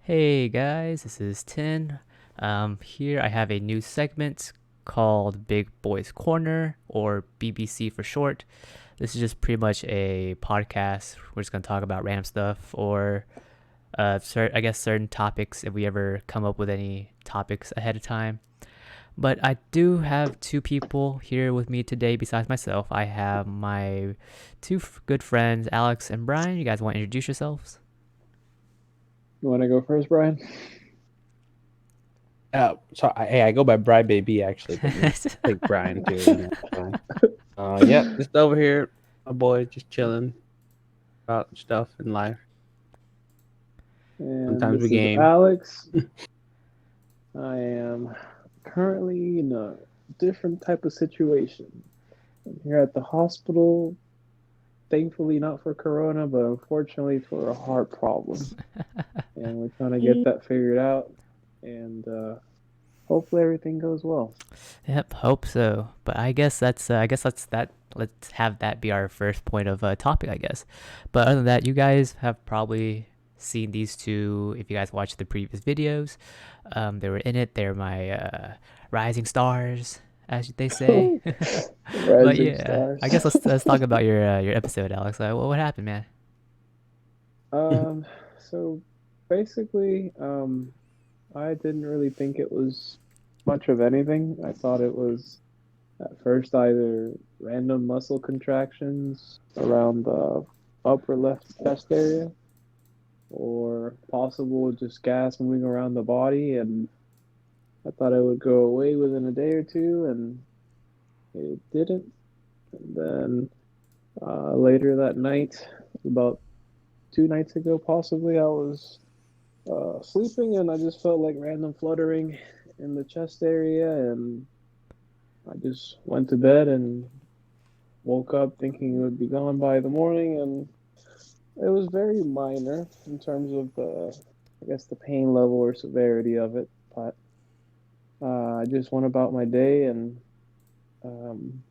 Hey guys, this is Tin. Here I have a new segment called Big Boys Corner, or BBC for short. This is just pretty much a podcast. We're just gonna talk about random stuff, or I guess certain topics if we ever come up with any topics ahead of time. But I do have two people here with me today besides myself. I have my two good friends, Alex and Brian. You guys want to introduce yourselves? You want to go first, Brian? Hey, I go by Bri Baby actually, but take Brian too. It's fine. Yeah, just over here, my boy, just chilling about stuff in life. And Sometimes we this is game. Alex. I am currently in a different type of situation. I'm here at the hospital, thankfully not for corona, but unfortunately for a heart problem. And we're trying to get that figured out, and hopefully everything goes well. Yep, hope so. But I guess that's that. Let's have that be our first point of topic, I guess. But other than that, you guys have probably seen these two if you guys watched the previous videos. They were in it. They're my rising stars, as they say. But Rising yeah, I guess stars. let's talk about your episode, Alex. What happened, man? Um, so basically, I didn't really think it was much of anything. I thought it was at first either random muscle contractions around the upper left chest area or possible just gas moving around the body. And I thought it would go away within a day or two, and it didn't. And then later that night, about 2 nights ago, possibly, I was sleeping and I just felt like random fluttering in the chest area, and I just went to bed and woke up thinking it would be gone by the morning, and it was very minor in terms of I guess, the pain level or severity of it. But I just went about my day and um,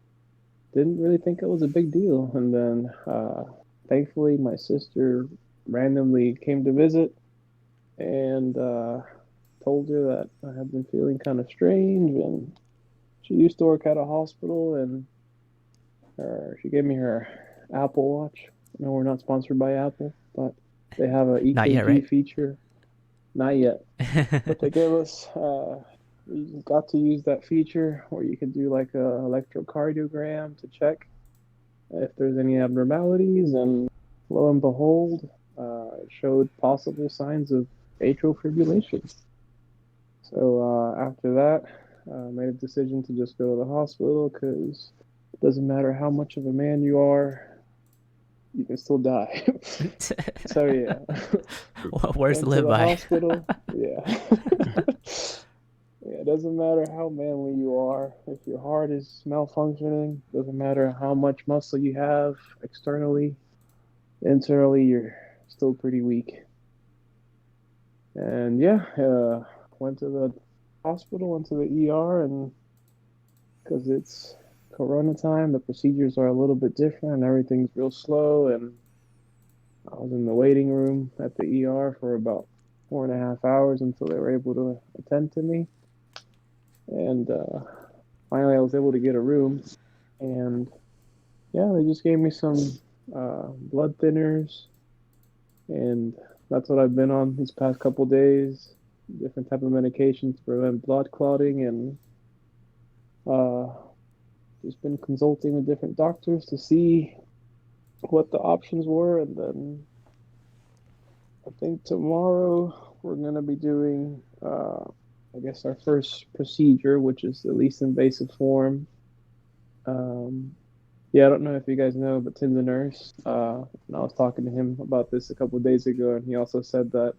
didn't really think it was a big deal. And then, thankfully, my sister randomly came to visit and told her that I had been feeling kind of strange, and she used to work at a hospital, and she gave me her Apple Watch. No, we're not sponsored by Apple, but they have a Not yet, EKG right? feature. Not yet, but they gave us. We got to use that feature where you could do like a electrocardiogram to check if there's any abnormalities, and lo and behold, it showed possible signs of atrial fibrillation. So after that, I made a decision to just go to the hospital because it doesn't matter how much of a man you are, you can still die. So yeah, Worse to went to live the by. hospital. Yeah. Yeah, it doesn't matter how manly you are. If your heart is malfunctioning, doesn't matter how much muscle you have externally, internally, you're still pretty weak. And yeah, went to the hospital, went to the ER, and because it's Corona time, the procedures are a little bit different, and everything's real slow. And I was in the waiting room at the ER for about 4.5 hours until they were able to attend to me. And finally, I was able to get a room. And yeah, they just gave me some blood thinners, and that's what I've been on these past couple days. Different type of medications to prevent blood clotting, and uh, just been consulting with different doctors to see what the options were. And then I think tomorrow we're gonna be doing, I guess, our first procedure, which is the least invasive form. Um, yeah, I don't know if you guys know, but Tim's a nurse. And I was talking to him about this a couple of days ago, and he also said that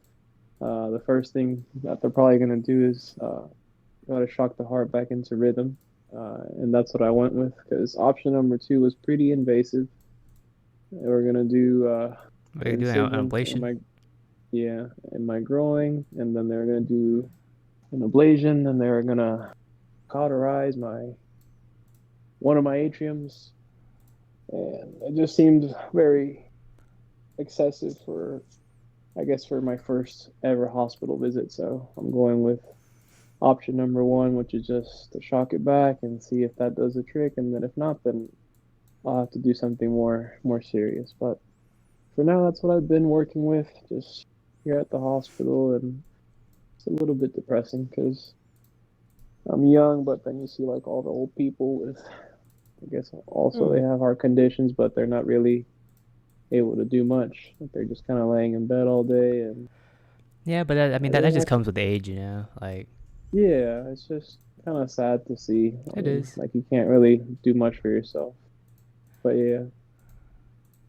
the first thing that they're probably gonna do is try to shock the heart back into rhythm. And that's what I went with because option number two was pretty invasive. They were gonna do We're an gonna do an incision in ablation. my, yeah, in my groin, and then they were gonna do an ablation, and they were gonna cauterize my one of my atriums, and it just seemed very excessive for I guess for my first ever hospital visit. So I'm going with option number one, which is just to shock it back and see if that does the trick. And then if not, then I'll have to do something more serious. But for now, that's what I've been working with, just here at the hospital, and it's a little bit depressing because I'm young, but then you see like all the old people with, I guess, also they Hmm. have heart conditions, but they're not really able to do much. Like they're just kind of laying in bed all day, and Yeah, but that, I mean they that don't just have to. comes with age, you know. Like Yeah, it's just kind of sad to see. I it mean, is. like you can't really do much for yourself. But yeah,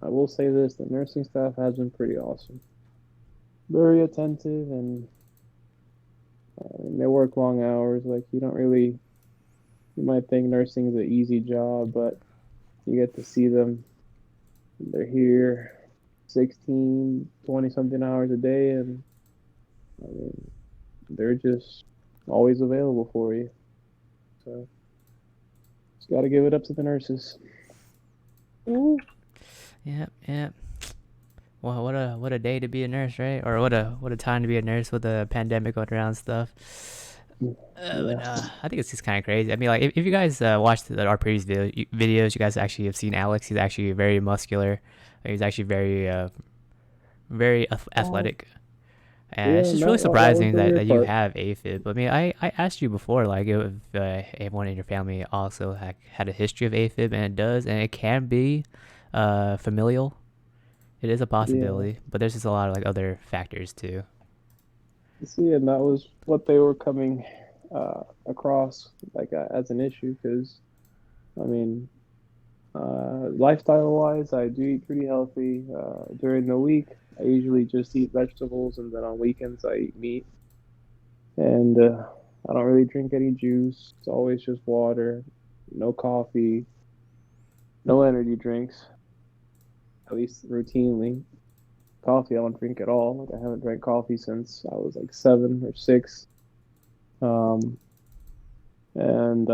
I will say this: the nursing staff has been pretty awesome, very attentive, and I mean, they work long hours. Like you don't really, you might think nursing is an easy job, but you get to see them. They're here 16, 20 something hours a day, and I mean, they're just always available for you. So just got to give it up to the nurses. Yeah, yeah. Well, what a day to be a nurse, right? Or what a time to be a nurse with the pandemic going around and stuff. But Yeah. I think it's just kind of crazy. I mean, like if you guys watched our previous videos, you guys actually have seen Alex. He's actually very muscular. He's actually very Oh, athletic. And it's yeah, and just really that was surprising the that weird you part. have AFib. I mean, I asked you before, like, if anyone in your family also had a history of AFib, and it does, and it can be familial. It is a Yeah. possibility, but there's just a lot of like other factors too. See, and that was what they were coming across like as an issue because I mean, lifestyle wise, I do eat pretty healthy. During the week, I usually just eat vegetables, and then on weekends, I eat meat. And I don't really drink any juice. It's always just water, no coffee, no energy drinks, at least routinely. Coffee, I don't drink at all. Like, I haven't drank coffee since I was like 7 or 6. Um, and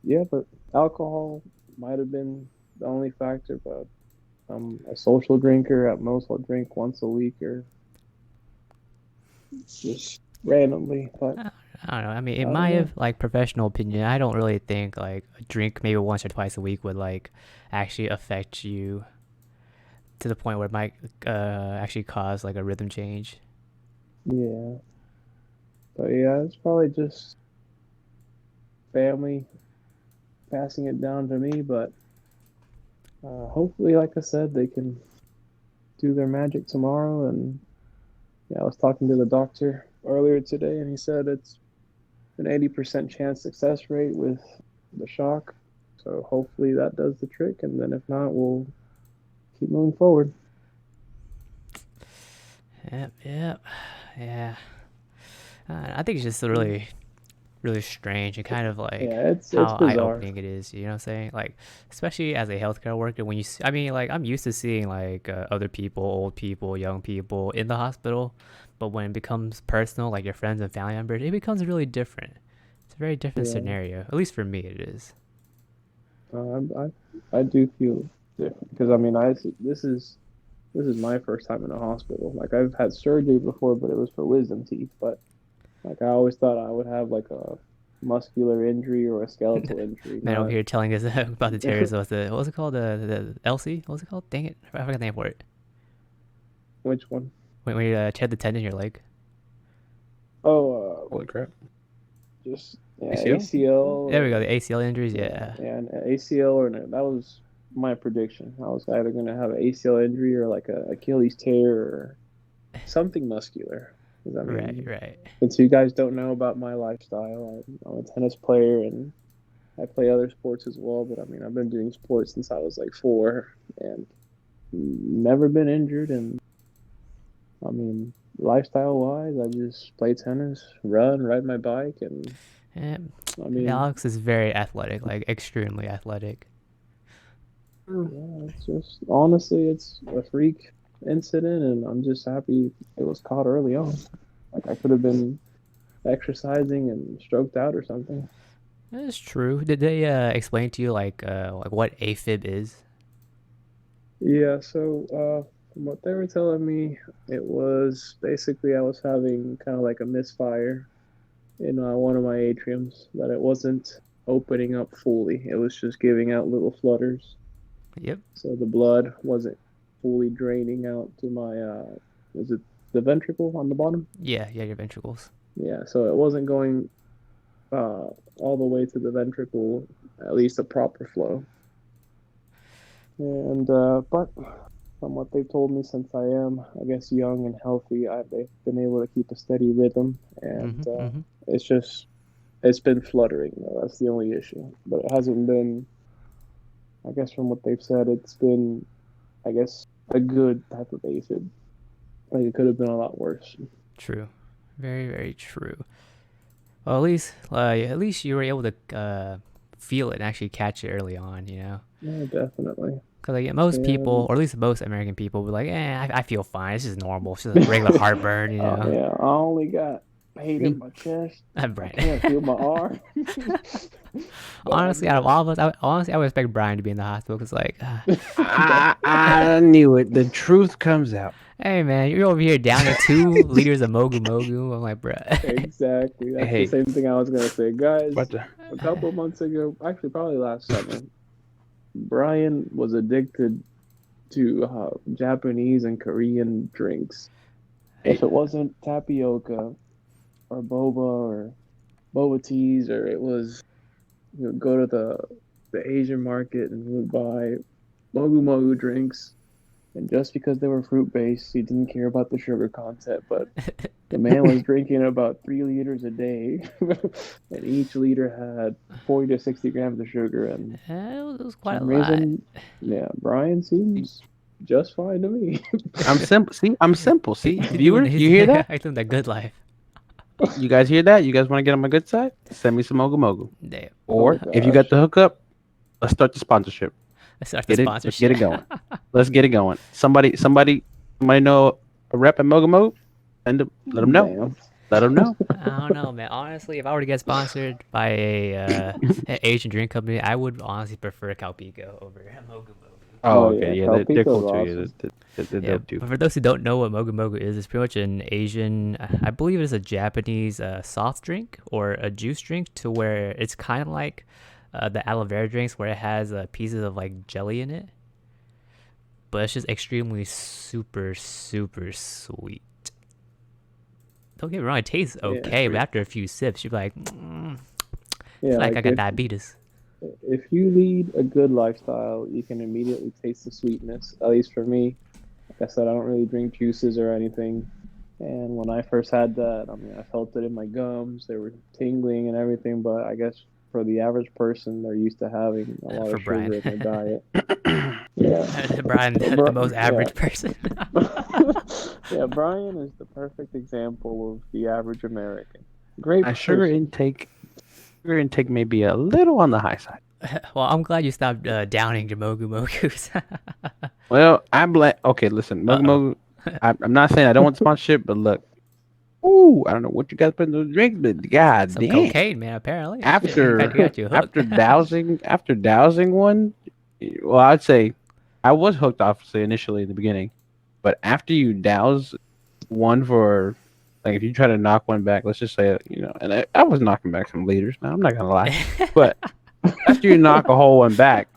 yeah, but alcohol might have been the only factor, but I'm a social drinker. At most, I'll drink once a week or just randomly. But I I don't know. I mean, in I don't my know. like professional opinion, I don't really think like a drink maybe once or twice a week would like actually affect you to the point where it might actually cause like a rhythm change. Yeah, but yeah, it's probably just family passing it down to me. But hopefully, like I said, they can do their magic tomorrow. And yeah, I was talking to the doctor earlier today, and he said it's an 80% chance success rate with the shock. So hopefully that does the trick. And then if not, we'll keep moving forward. Yep, yep, yeah. I think it's just Yeah, really strange and kind of like yeah, it's how eye bizarre. opening it is. You know what I'm saying? Like, especially as a healthcare worker, when I mean, like, I'm used to seeing like other people, old people, young people in the hospital, but when it becomes personal, like your friends and family members, it becomes really different. It's a very different Yeah, scenario. At least for me, it is. I do feel different because I mean this is my first time in a hospital. Like I've had surgery before, but it was for wisdom teeth. But like I always thought I would have like a muscular injury or a skeletal injury, Man over not here telling us about the tears of what was it called? The LC? What was it called? Dang it. I forgot the name for it. which one? When you tear the tendon in your leg. Oh, Holy crap. just yeah, ACL? ACL There we go. or The ACL injuries. yeah, Yeah. yeah, an ACL or no, that was my prediction. I was either gonna have an ACL injury or like a Achilles tear or something muscular. Because I Right, mean, right. since you guys don't know about my lifestyle, I'm a tennis player and I play other sports as well. But I mean, I've been doing sports since I was like 4 and never been injured. And I mean, lifestyle wise, I just play tennis, run, ride my bike, and Yeah. I mean, Alex is very athletic, like extremely athletic. yeah, it's just honestly, it's a freak incident, and I'm just happy it was caught early on. Like I could have been exercising and stroked out or something. That's true. Did they explain to you like what AFib is? Yeah, so From what they were telling me, it was basically I was having kind of like a misfire in one of my atriums, that it wasn't opening up fully. It was just giving out little flutters. Yep. So the blood wasn't fully draining out to my, is it the ventricle on the bottom? Yeah, your ventricles. Yeah, so it wasn't going all the way to the ventricle, at least a proper flow. And but from what they've told me, since I am, I guess, young and healthy, they've been able to keep a steady rhythm, and it's just it's been fluttering though. That's the only issue, but it hasn't been. I guess from what they've said, it's been, I guess, a good type of aphid. Like it could have been a lot worse. True, very very true. Well, at least you were able to feel it and actually catch it early on. You know. Yeah, definitely. Because like most people, or at least most American people, were like, I feel fine. It's just normal. It's just a regular heartburn, you know. Yeah, I only got pain in my chest. I can't feel my arm. Honestly, out of all of us, I would expect Brian to be in the hospital because, like, I knew it. The truth comes out. Hey man, you're over here down to 2 liters of Mogu Mogu. I'm like, bruh. Exactly. That's the same thing I was gonna say, guys. A couple of months ago, actually, probably last summer, Brian was addicted to Japanese and Korean drinks. If it wasn't tapioca or boba teas, or it was, he would go to the Asian market and he would buy Mogu Mogu drinks. And just because they were fruit based, he didn't care about the sugar content. But the man was drinking about 3 liters a day, and each liter had 40 to 60 grams of sugar. And it was quite a lot. Yeah, Brian seems just fine to me. I'm simple. See, I'm simple. See, viewers, you hear that? I live that good life. You guys hear that? You guys want to get on my good side? Send me some Mogu Mogu. Damn. Or if you got the hookup, let's start the sponsorship. Let's get it going. Let's get it going. Somebody know a rep at Mogu Mogu? Let them know. Damn. Let them know. I don't know, man. Honestly, if I were to get sponsored by an Asian drink company, I would honestly prefer Calpico over Mogu Mogu. Oh, okay. Yeah, they're cool too. They're too. But for those who don't know what Mogu Mogu is, it's pretty much an Asian, I believe it is a Japanese soft drink or a juice drink, to where it's kind of like the aloe vera drinks, where it has pieces of like jelly in it, but it's just extremely super sweet. Don't get me wrong, it tastes okay, but after a few sips, you're like, it's like I got diabetes. If you lead a good lifestyle, you can immediately taste the sweetness. At least for me, like I said, I don't really drink juices or anything. And when I first had that, I mean, I felt it in my gums. They were tingling and everything, but I guess for the average person, they're used to having a lot of sugar in their diet. Yeah, Brian, the most average person. Yeah, Brian is the perfect example of the average American. Great. Sugar intake may be a little on the high side. Well, I'm glad you stopped downing your Mogu Mogus. Well, okay, listen, Mogu Mogu. I'm not saying I don't want sponsorship, but look. Ooh, I don't know what you guys put in those drinks, but god some damn. Cocaine, man, apparently. After dousing one, well, I'd say I was hooked, obviously, initially in the beginning, but after you douse one for, like, if you try to knock one back, let's just say, and I was knocking back some liters, man, I'm not gonna lie, but after you knock a whole one back,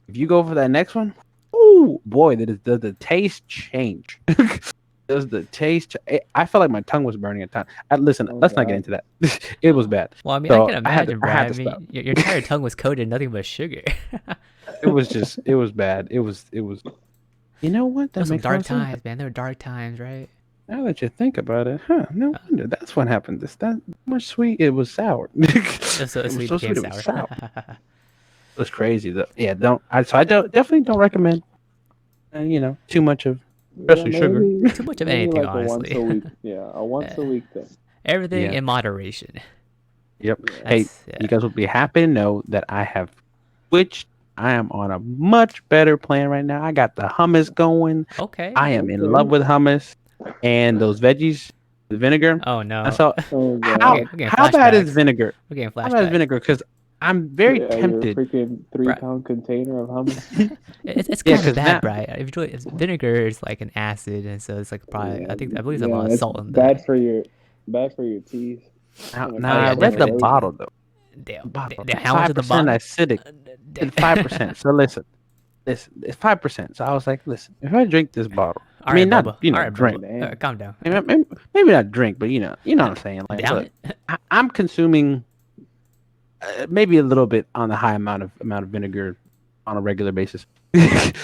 if you go for that next one, ooh, boy, does the taste change. Does the taste? I felt like my tongue was burning at times. Listen, let's not get into that. It was bad. Well, I mean, I can imagine, Brad. I mean, your entire tongue was coated in nothing but sugar. It was bad. It was. You know what? That makes some dark times, man. There were dark times, right? Now that you think about it, no wonder. That's what happened. That much sweet, it was sour. So sweet became sour. It was sour. It was crazy, though. Yeah, I definitely don't recommend. Too much of. Especially sugar. Too much of anything, like honestly. A once a week thing. Everything in moderation. Yep. Hey, you guys will be happy to know that I have switched. I am on a much better plan right now. I got the hummus going. Okay. I am in love with hummus and those veggies, the vinegar. Oh no. So how bad is vinegar? We're getting flashbacks. How bad is vinegar? Because I'm very Your tempted. freaking Right. 3 pound container of hummus. It's Yeah, kind of because bad, now, Brian. If you really, vinegar is like an acid, and so it's like probably Yeah, I believe there's a yeah, lot of it's salt in that. bad for your teeth now, when it now Oh I yeah, causes read the definitely. bottle corrosion. though. Damn, Bottle damn, how much five is the percent bottle? acidic. It's 5%. So listen, it's 5%. So I was like, listen, if I drink this bottle, I All right, mean, not Boba. All right, drink. Boba. Damn. Calm down. Maybe not drink, but you know what I'm saying. Like, Down look, it. I'm consuming maybe a little bit on the high amount of vinegar on a regular basis.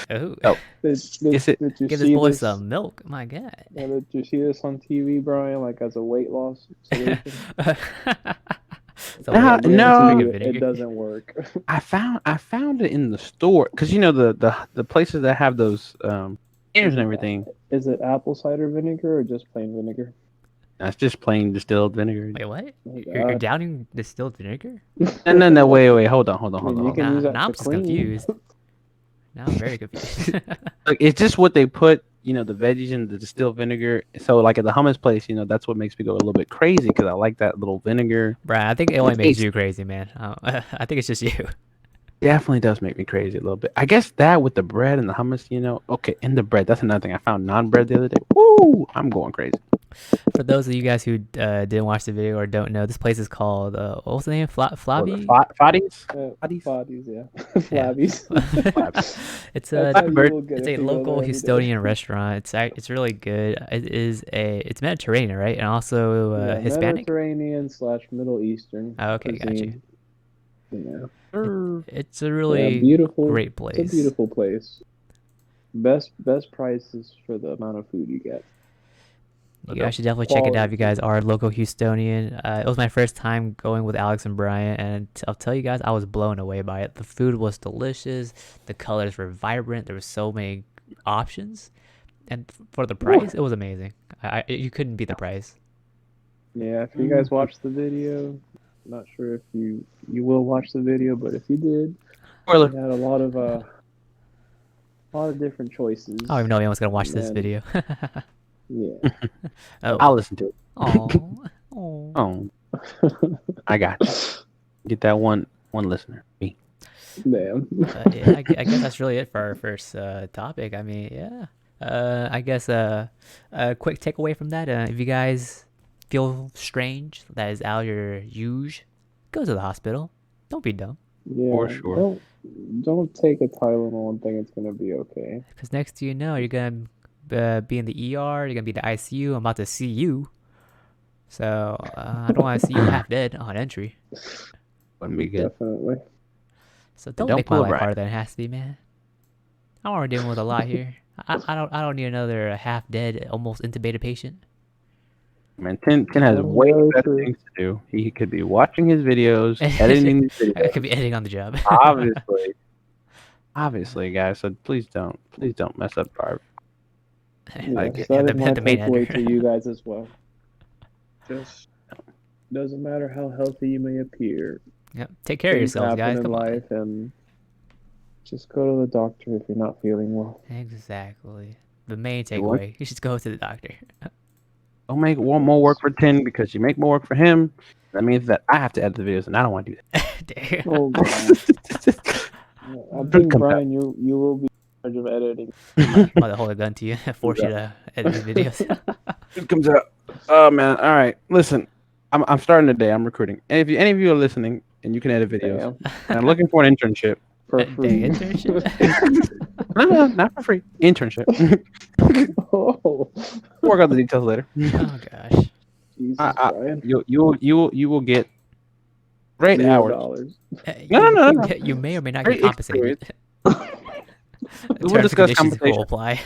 Oh, Oh, is it? Did you give this see boy this? some milk. My God. Did you see this on TV, Brian? Like as a weight loss solution? So No, I it's guarantee no. freaking you, it vinegar. doesn't work. I found it in the store because you know the places that have those containers Is and it everything. is it apple cider vinegar or just plain vinegar? That's just plain distilled vinegar. Wait, what? Oh You're God. downing distilled vinegar? No. Wait. Hold on. I mean, you can Nah, use that now I'm to just clean. confused. Now I'm very confused. Like, it's just what they put, the veggies in the distilled vinegar. So, like at the hummus place, that's what makes me go a little bit crazy because I like that little vinegar. Brian, I think it only makes Taste you crazy, man. I think it's just you. definitely does make me crazy a little bit. I guess that with the bread and the hummus, okay, in the bread, that's another thing. I found non-bread the other day. Woo! I'm going crazy. For those of you guys who didn't watch the video or don't know, this place is called what was the name? What the Flabby? Faddies? Faddies? Bodies, yeah. Yeah. Flabbies. It's That's a how you Bird. will get it's if a you go local there every day. Houstonian restaurant. It's really good. It's Mediterranean, right? And also Yeah, Hispanic. Mediterranean / Middle Eastern Oh, okay, got you. cuisine. Yeah, It's a yeah, really beautiful. great It's a place. beautiful place. Best prices for the amount of food you get. You guys should definitely check it out if Quality you guys food. are local Houstonian. It was my first time going with Alex and Brian, and I'll tell you guys, I was blown away by it. The food was delicious. The colors were vibrant. There were so many options, and for the Whew. price, it was amazing. You couldn't beat the price. Yeah, if you guys watch the video, not sure if you will watch the video, but if you did, Spoiler. we had a lot of different choices. I don't even know anyone's gonna watch this And video. yeah. Oh, I'll listen to it. oh, oh. Oh, I got you. Get that one listener. Me. Damn. Yeah, I guess that's really it for our first topic. I mean, yeah. I guess a quick takeaway from that. If you guys feel strange, that is out of your use, go to the hospital. Don't be dumb. Yeah. For sure. Don't take a Tylenol and think it's gonna be okay. Because next thing you know, you're gonna be in the ER. You're gonna be in the ICU. I'm about to see you. So I don't want to see you half dead on entry. Wouldn't be good. Definitely. So don't don't make my pull a life Brian. harder than it has to be, man. I'm already dealing with a lot here. I don't need another half dead, almost intubated patient. Man, Tin has That is way very better true. things to do. He could be watching his videos, editing these I videos. could be editing on the job. Obviously, guys. So please don't mess up our. Like, Yes, Yeah, that is my the main takeaway editor. to you guys as well. Just doesn't matter how healthy you may appear. Yep. Take care of Things yourselves, happen guys. in Come on. life, and just go to the doctor if you're not feeling well. Exactly. The main Hey, what? takeaway: you should go to the doctor. Don't make more work for Tin because you make more work for him. That means that I have to edit the videos, and I don't want to do Damn. Oh God. that. I Truth think comes out. Brian, you will be in charge of editing. I'm about to hold a gun to you, force you to edit these videos. Truth comes out. Oh man! All right, listen. I'm starting today. I'm recruiting. And if any of you are listening and you can edit videos, Damn. and I'm looking for an internship. For Dang, free. internship. No, not for free. Internship. Oh, Work out the details later. Oh gosh. Jesus, Brian. You will get great hours. $0. No. You may or may not get Great compensated. We'll Terms and discuss conditions will compensation. apply.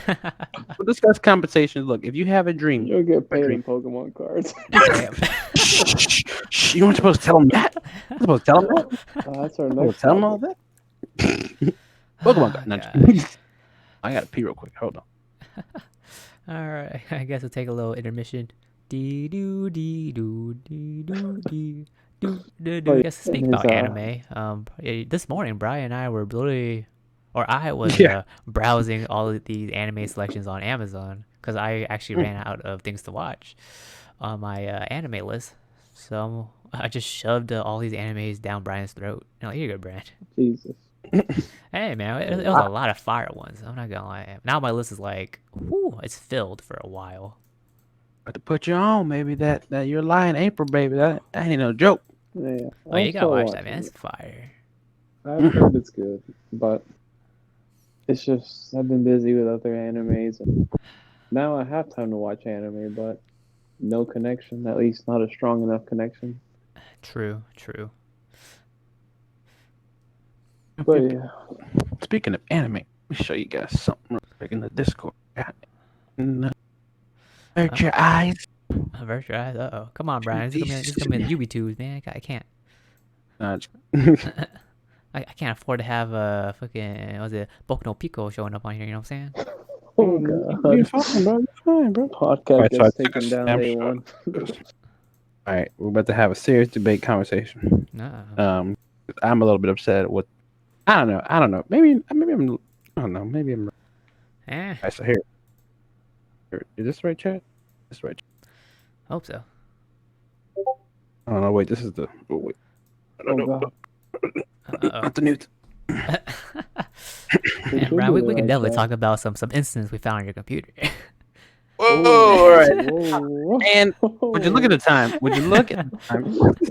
We'll discuss compensation. Look, if you have a dream, You'll get paid Agree. in Pokemon cards. Damn. shh, you weren't supposed to tell him that. You're supposed to tell him that. That's our You're supposed next to tell him all topic. that. Pokemon Oh, God. No, gosh. I gotta pee real quick. Hold on. All right, I guess we'll take a little intermission. Dee doo dee doo dee doo dee doo doo doo. I guess to speak and his, about anime. This morning Brian and I were literally, or I was Yeah. browsing all of these anime selections on Amazon because I actually ran out of things to watch on my anime list. So I just shoved all these animes down Brian's throat. Here you go, Brian. Jesus. Hey man, it was a lot of fire ones. I'm not gonna lie. Now my list is like, whew, it's filled for a while. But to put you on, maybe that you're lying April, baby. That ain't no joke. Yeah, Oh, yeah, I'll you gotta still watch watch that, man. It's it. fire. I've heard it's good, but it's just I've been busy with other animes, and now I have time to watch anime, but no connection. At least not a strong enough connection. True, true. But yeah, Speaking of anime, let me show you guys something real quick in the Discord. Hurt your eyes. Avert your eyes. Uh-oh. Come on, Brian. This is gonna be the UB2s, man. I can't. I can't afford to have a fucking, what was it, Boku no Pico showing up on here, you know what I'm saying? oh god, You're fine, bro. You're fine, bro. podcast Alright, so I gets took a taken down day one. All right, we're about to have a serious debate conversation. Uh-oh. I'm a little bit upset with. I don't know. Maybe I'm. I don't know. Maybe I'm. Eh, Alright, so here. Is this the right chat? This the right. hope so. I don't know. Wait, this is the. Oh, wait. Oh god, Uh-oh. Not the new. Man, Brian, we can definitely talk about some incidents we found on your computer. Oh, all right. Whoa. And would you look at the time? Would you look at the time?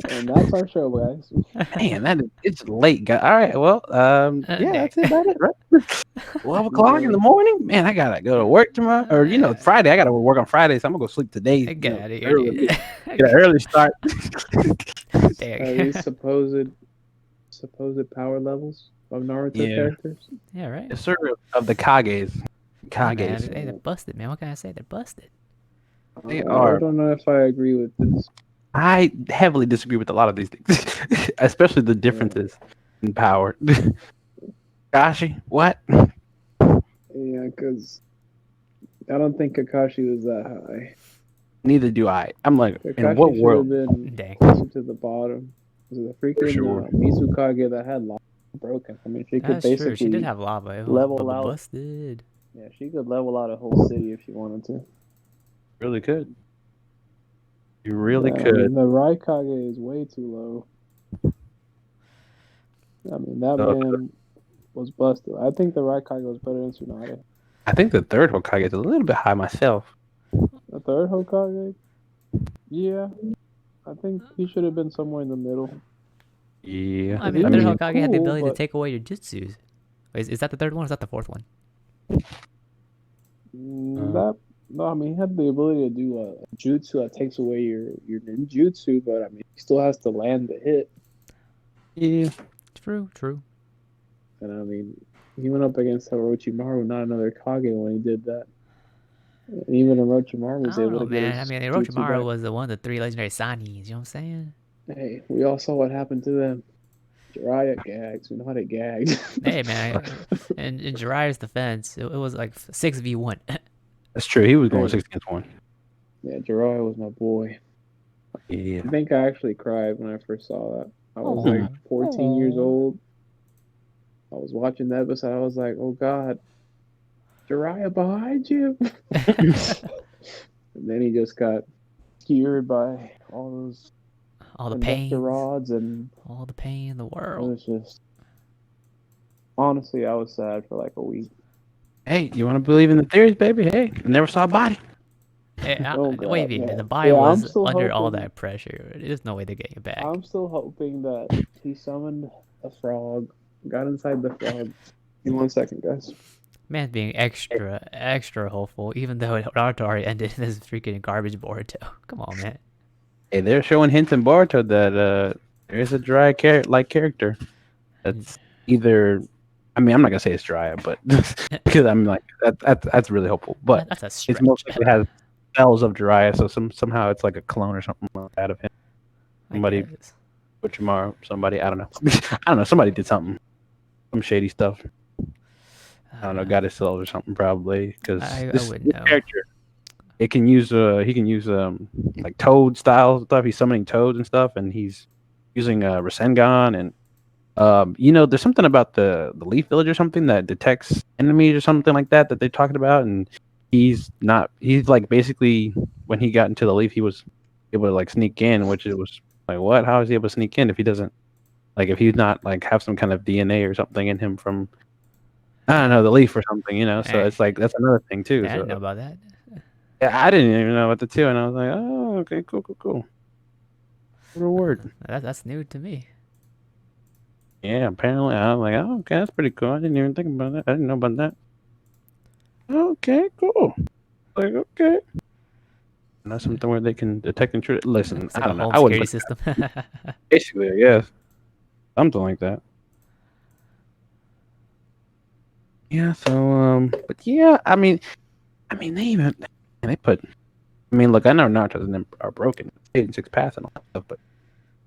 And that's our show, guys. Man, it's late, guy. All right, well, yeah, that's about it, right? 12 o'clock in the morning. Man, I gotta go to work tomorrow, or Friday. I gotta work on Friday, so I'm gonna go sleep today. Get out of here, early, dude. get an early start. Are There. these supposed power levels of Naruto Yeah. characters? Yeah, right? It's sort of the Kages. Yeah, man, Kages. hey, they're busted, man. What can I say? They're busted. They I are. don't know if I agree with this. I heavily disagree with a lot of these things, especially the differences in power. Kashi, what? Yeah, because I don't think Kakashi was that high. Neither do I. I'm like, in Kakashi what should world? have been Dang. closer to the bottom. Was it the freaking sure. Mizukage that had lock broken? I mean, she could That's basically true. She did have lava. It was level out. busted. Yeah, she could level out a whole city if she wanted to. Really could. You really Yeah, could. I mean, the Raikage is way too low. I mean, that man was busted. I think the Raikage was better than Tsunade. I think the third Hokage is a little bit high myself. The third Hokage? Yeah. I think he should have been somewhere in the middle. Yeah. I mean, the I third mean, Hokage had the cool, ability to but- take away your jutsus. Wait, is that the third one or is that the fourth one? No, I mean, he had the ability to do a jutsu that takes away your ninjutsu, but I mean, he still has to land the hit. Yeah. True. And I mean, he went up against Orochimaru, not another Kage, when he did that. And even Orochimaru I was don't able know, to get man. his I mean, jutsu Orochimaru back. was the one of the three legendary Sanis. You know what I'm saying? Hey, we all saw what happened to them. Jiraiya gagged. We know how they gagged. Hey, man. in Jiraiya's defense, it was like 6v1. That's true. He was going Right. 6 against 1. Yeah, Jiraiya was my boy. Yeah. I think I actually cried when I first saw that. I was Aw. like 14 years Aw. old. I was watching the episode. I was like, oh God, Jiraiya behind you. And then he just got skewered by all those All the conductor pain. rods, and All the pain in the it world. was just. Honestly, I was sad for like a week. Hey, you want to believe in the theories, baby? Hey, I never saw a body. Hey, Oh, God, wait a minute. yeah. The body Yeah, I'm was still under all hoping- that pressure. There's no way they're getting it back. I'm still hoping that he summoned a frog, got inside the frog. Give me 1 second, guys. Man's being extra hopeful, even though Naruto already ended in this freaking garbage Boruto. Come on, man. Hey, they're showing hints in Boruto that there's a dry like character. That's either. I mean, I'm not gonna say it's dry, but because I'm like that's really hopeful. But That's a stretch. it's most likely has cells of Jiraiya, so somehow it's like a clone or something like that of him. I Somebody, guess. Uchimaru, somebody, I don't know. I don't know. Somebody did something, some shady stuff. I don't know, got his cells or something probably because I this wouldn't know. character, he can use like toad style stuff. He's summoning toads and stuff, and he's using Rasengan and there's something about the Leaf Village or something that detects enemies or something like that they're talking about, and he's like basically when he got into the Leaf, he was able to like sneak in, which it was like, what? How is he able to sneak in if he doesn't like if he's not like have some kind of DNA or something in him from I don't know the leaf or something, you know? So Eh, it's like that's another thing too. I didn't So know about that. yeah, I didn't even know what the two, and I was like, oh, okay, cool, cool, cool. What a word. That's new to me. Yeah, apparently I was like, oh, okay, that's pretty cool. I didn't even think about that. I didn't know about that. Okay, cool. Like, okay. And that's something where they can detect intruder. Listen, It's I like a don't know. home I wouldn't security put system. basically, I guess something like that. Yeah. So, but yeah, I mean, they put. I mean, look, I know Naruto's are broken, 8 and 6 paths and all that stuff, but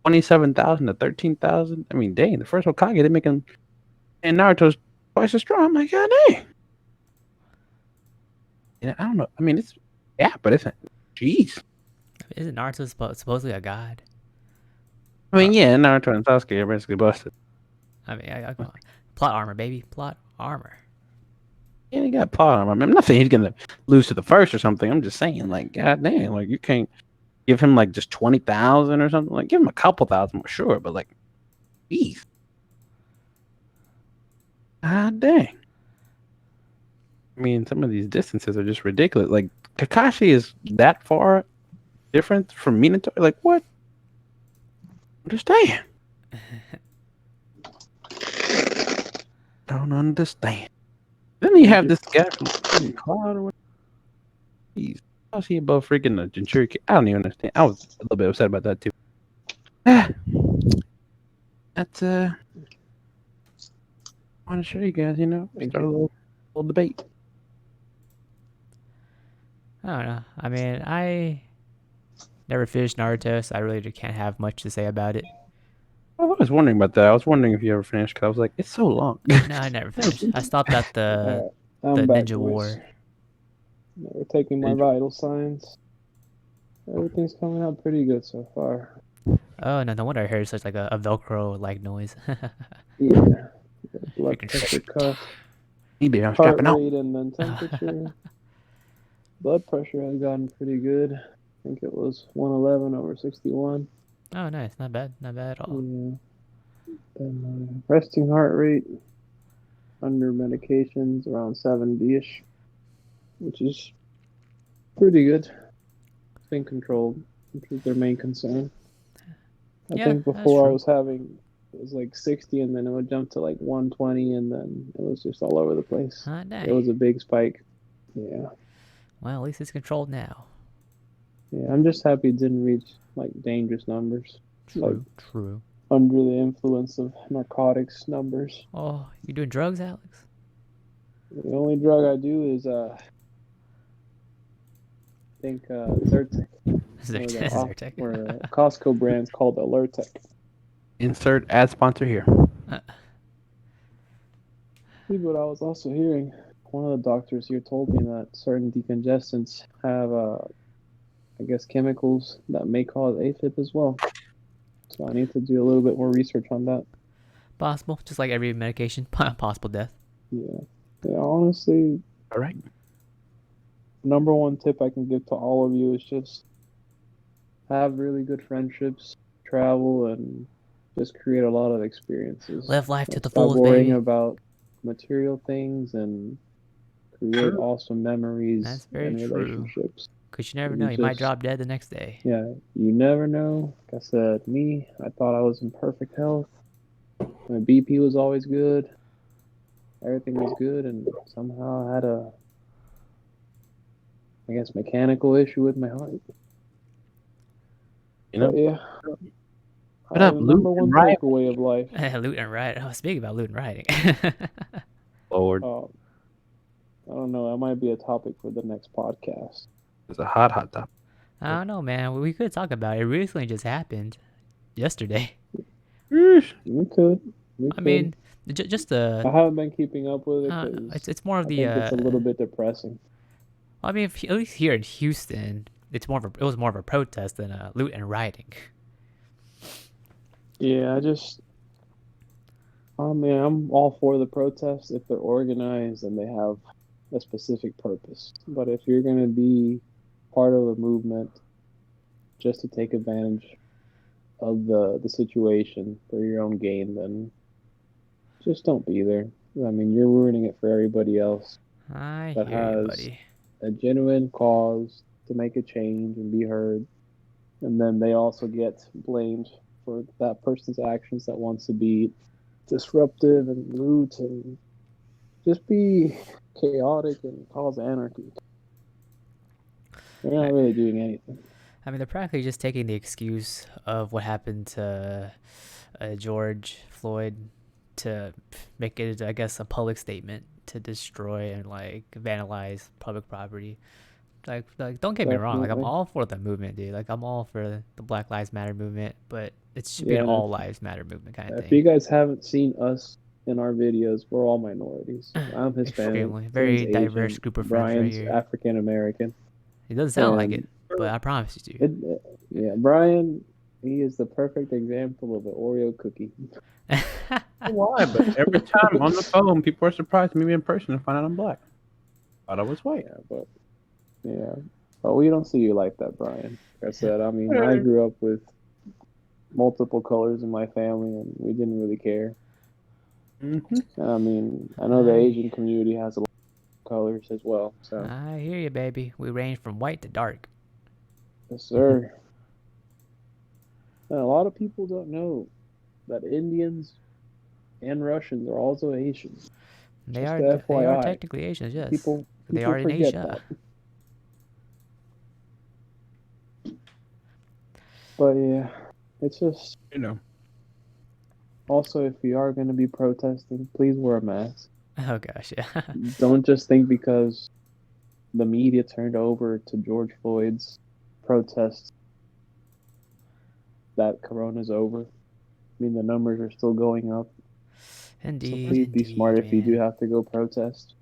27,000 to 13,000. I mean, dang, the first Hokage they making, and Naruto's twice as strong. I'm like, god dang. Yeah, I don't know. I mean, it's yeah, but it's jeez. Isn't Naruto supposedly a god? I Or mean, yeah, Naruto and Sasuke are basically busted. I mean, plot armor, baby, plot armor. Yeah, he got plot armor. I mean, I'm not saying he's gonna lose to the first or something. I'm just saying, like, god damn, like you can't give him like just 20,000 or something. Like, give him a couple thousand, sure, but like, geez, god dang. I mean, some of these distances are just ridiculous. Like, Kakashi is that far different from Minato. Like, what? Understand? Don't understand. Then you have this guy from freaking Cloud or what? Jeez, how's he above freaking the Jinchuriki? I don't even understand. I was a little bit upset about that too. Ah, that's I want to show you guys. You know, Thank start a you. little debate. I don't know. I mean, I never finished Naruto, so I really can't have much to say about it. I was wondering about that. I was wondering if you ever finished because I was like, it's so long. No, I never finished. I stopped at the Alright, the I'm back, Ninja boys. War. We're taking my vital signs. Everything's coming out pretty good so far. Oh no, no wonder I heard such like a Velcro like noise. Yeah. Blood Freaking. pressure cuff, Maybe I'm heart strapping out. rate, and then temperature. Blood pressure has gotten pretty good. I think it was 111 over 61. Oh, nice. Not bad. Not bad at all. Yeah. Then resting heart rate under medications around 70-ish, which is pretty good. It's been controlled, which is their main concern. I Yeah, think that's before I true. was having it was like 60, and then it would jump to like 120, and then it was just all over the place. Ah, It dang. was a big spike. Yeah. Well, at least it's controlled now. Yeah, I'm just happy it didn't reach like dangerous numbers, like True. True. under the influence of narcotics numbers. Oh, you doing drugs, Alex? The only drug I do is I think Zyrtec, Zyrtec. where Costco brand's called Alertec. Insert ad sponsor here. See, but I was also hearing one of the doctors here told me that certain decongestants have I guess chemicals that may cause AFib as well. So I need to do a little bit more research on that. Possible. Just like every medication. Possible death. Yeah. Yeah, honestly, All right. number one tip I can give to all of you is just have really good friendships, travel, and just create a lot of experiences. Live life to Like, the stop fullest, worrying baby. about material things and create awesome memories That's very and true. relationships. Because you never You know. You might just drop dead the next day. Yeah, you never know. Like I said, I thought I was in perfect health. My BP was always good. Everything was good, and somehow I had I guess, mechanical issue with my heart. You But know, yeah, put up the loot number and one riot. takeaway of life. Loot and rioting. Oh, speaking about loot and rioting. Lord, Um, I don't know. That might be a topic for the next podcast. it's a hot topic. I don't know, man. We could talk about it. It recently just happened. Yesterday. Eesh. We could. We I could. mean, just I haven't been keeping up with it because it's more of I the think it's a little bit depressing. I mean, at least here in Houston, it was more of a protest than a loot and rioting. Yeah, I mean, I'm all for the protests if they're organized and they have a specific purpose. But if you're going to be part of a movement just to take advantage of the situation for your own gain, then just don't be there. I mean, you're ruining it for everybody else I that hear you, has buddy. a genuine cause to make a change and be heard, and then they also get blamed for that person's actions that wants to be disruptive and rude and just be chaotic and cause anarchy. They're I, not really doing anything. I mean, they're practically just taking the excuse of what happened to George Floyd to make it, I guess, a public statement to destroy and like vandalize public property. Like, don't get me wrong. Like, I'm Definitely. all for the movement, dude. Like, I'm all for the Black Lives Matter movement, but it should be Yeah, an and all lives matter movement kind of if thing. you guys haven't seen us in our videos, we're all minorities. I'm Hispanic, Extremely, Tim's very diverse Asian, group of friends right Brian's here. African American, It doesn't sound like it, and but I promise you. yeah, Brian, he is the perfect example of an Oreo cookie. Why? But every time on the phone, people are surprised to meet me in person and find out I'm black. Thought I was white. Yeah, but we don't see you like that, Brian. Like I said, I mean, I grew up with multiple colors in my family, and we didn't really care. Mm-hmm. I mean, I know the I Asian community has a lot of colors as well, so I hear you, baby. We range from white to dark. yes, sir. And a lot of people don't know that Indians and Russians are also Asians. They Just are the they are FYI. technically Asians, yes. People They people are in forget Asia. that. But yeah, it's just You know. also if you are going to be protesting, please wear a mask. Oh gosh, yeah. Don't just think because the media turned over to George Floyd's protests that Corona's over. I mean, the numbers are still going up. So Indeed, please be smart indeed, if you do man. have to go protest.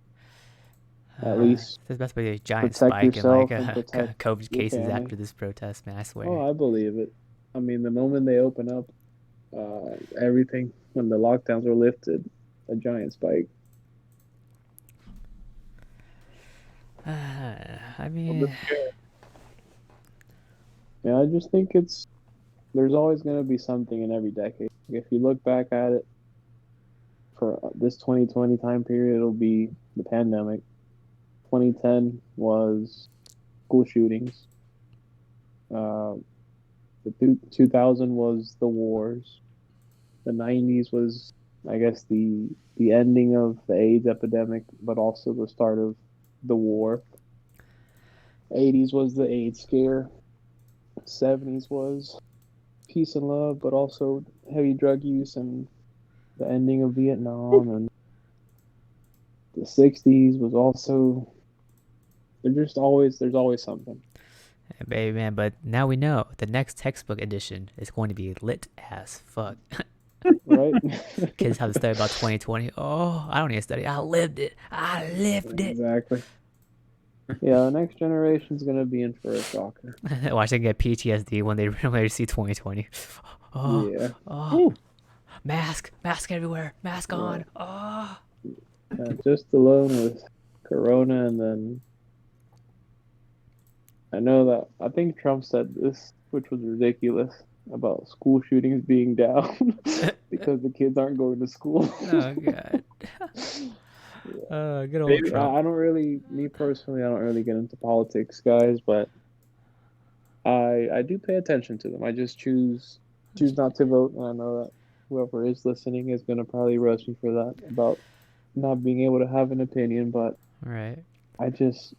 At least There's about to be a giant protect spike in like yourself and protect COVID your cases family. after this protest, man. I swear. Oh, I believe it. I mean, the moment they open up everything, when the lockdowns were lifted, a giant spike. I mean, Yeah, I just think there's always going to be something in every decade. If you look back at it for this 2020 time period, it'll be the pandemic. 2010 was school shootings. Uh, the 2000 was the wars. The 90s was, I guess, the ending of the AIDS epidemic, but also the start of the war. 80s was the AIDS scare. 70s was peace and love, but also heavy drug use and the ending of Vietnam. And the 60s was also, there's always something. baby, man. But now we know the next textbook edition is going to be lit as fuck. Right? Kids have to study about 2020. Oh, I don't need to study. I lived it. I lived it. Exactly. Yeah, the next generation's gonna be in for a shocker. Watch them get PTSD when they see 2020. Oh, Yeah. oh, Ooh. mask everywhere, mask Yeah. on. Oh, Just alone with Corona, and then I know that I think Trump said this, which was ridiculous, about school shootings being down because the kids aren't going to school. oh god. Good old Baby. Trump. I don't really, me personally, I don't really get into politics, guys, but I do pay attention to them. I just choose not to vote, and I know that whoever is listening is gonna probably roast me for that about not being able to have an opinion, but Right. I just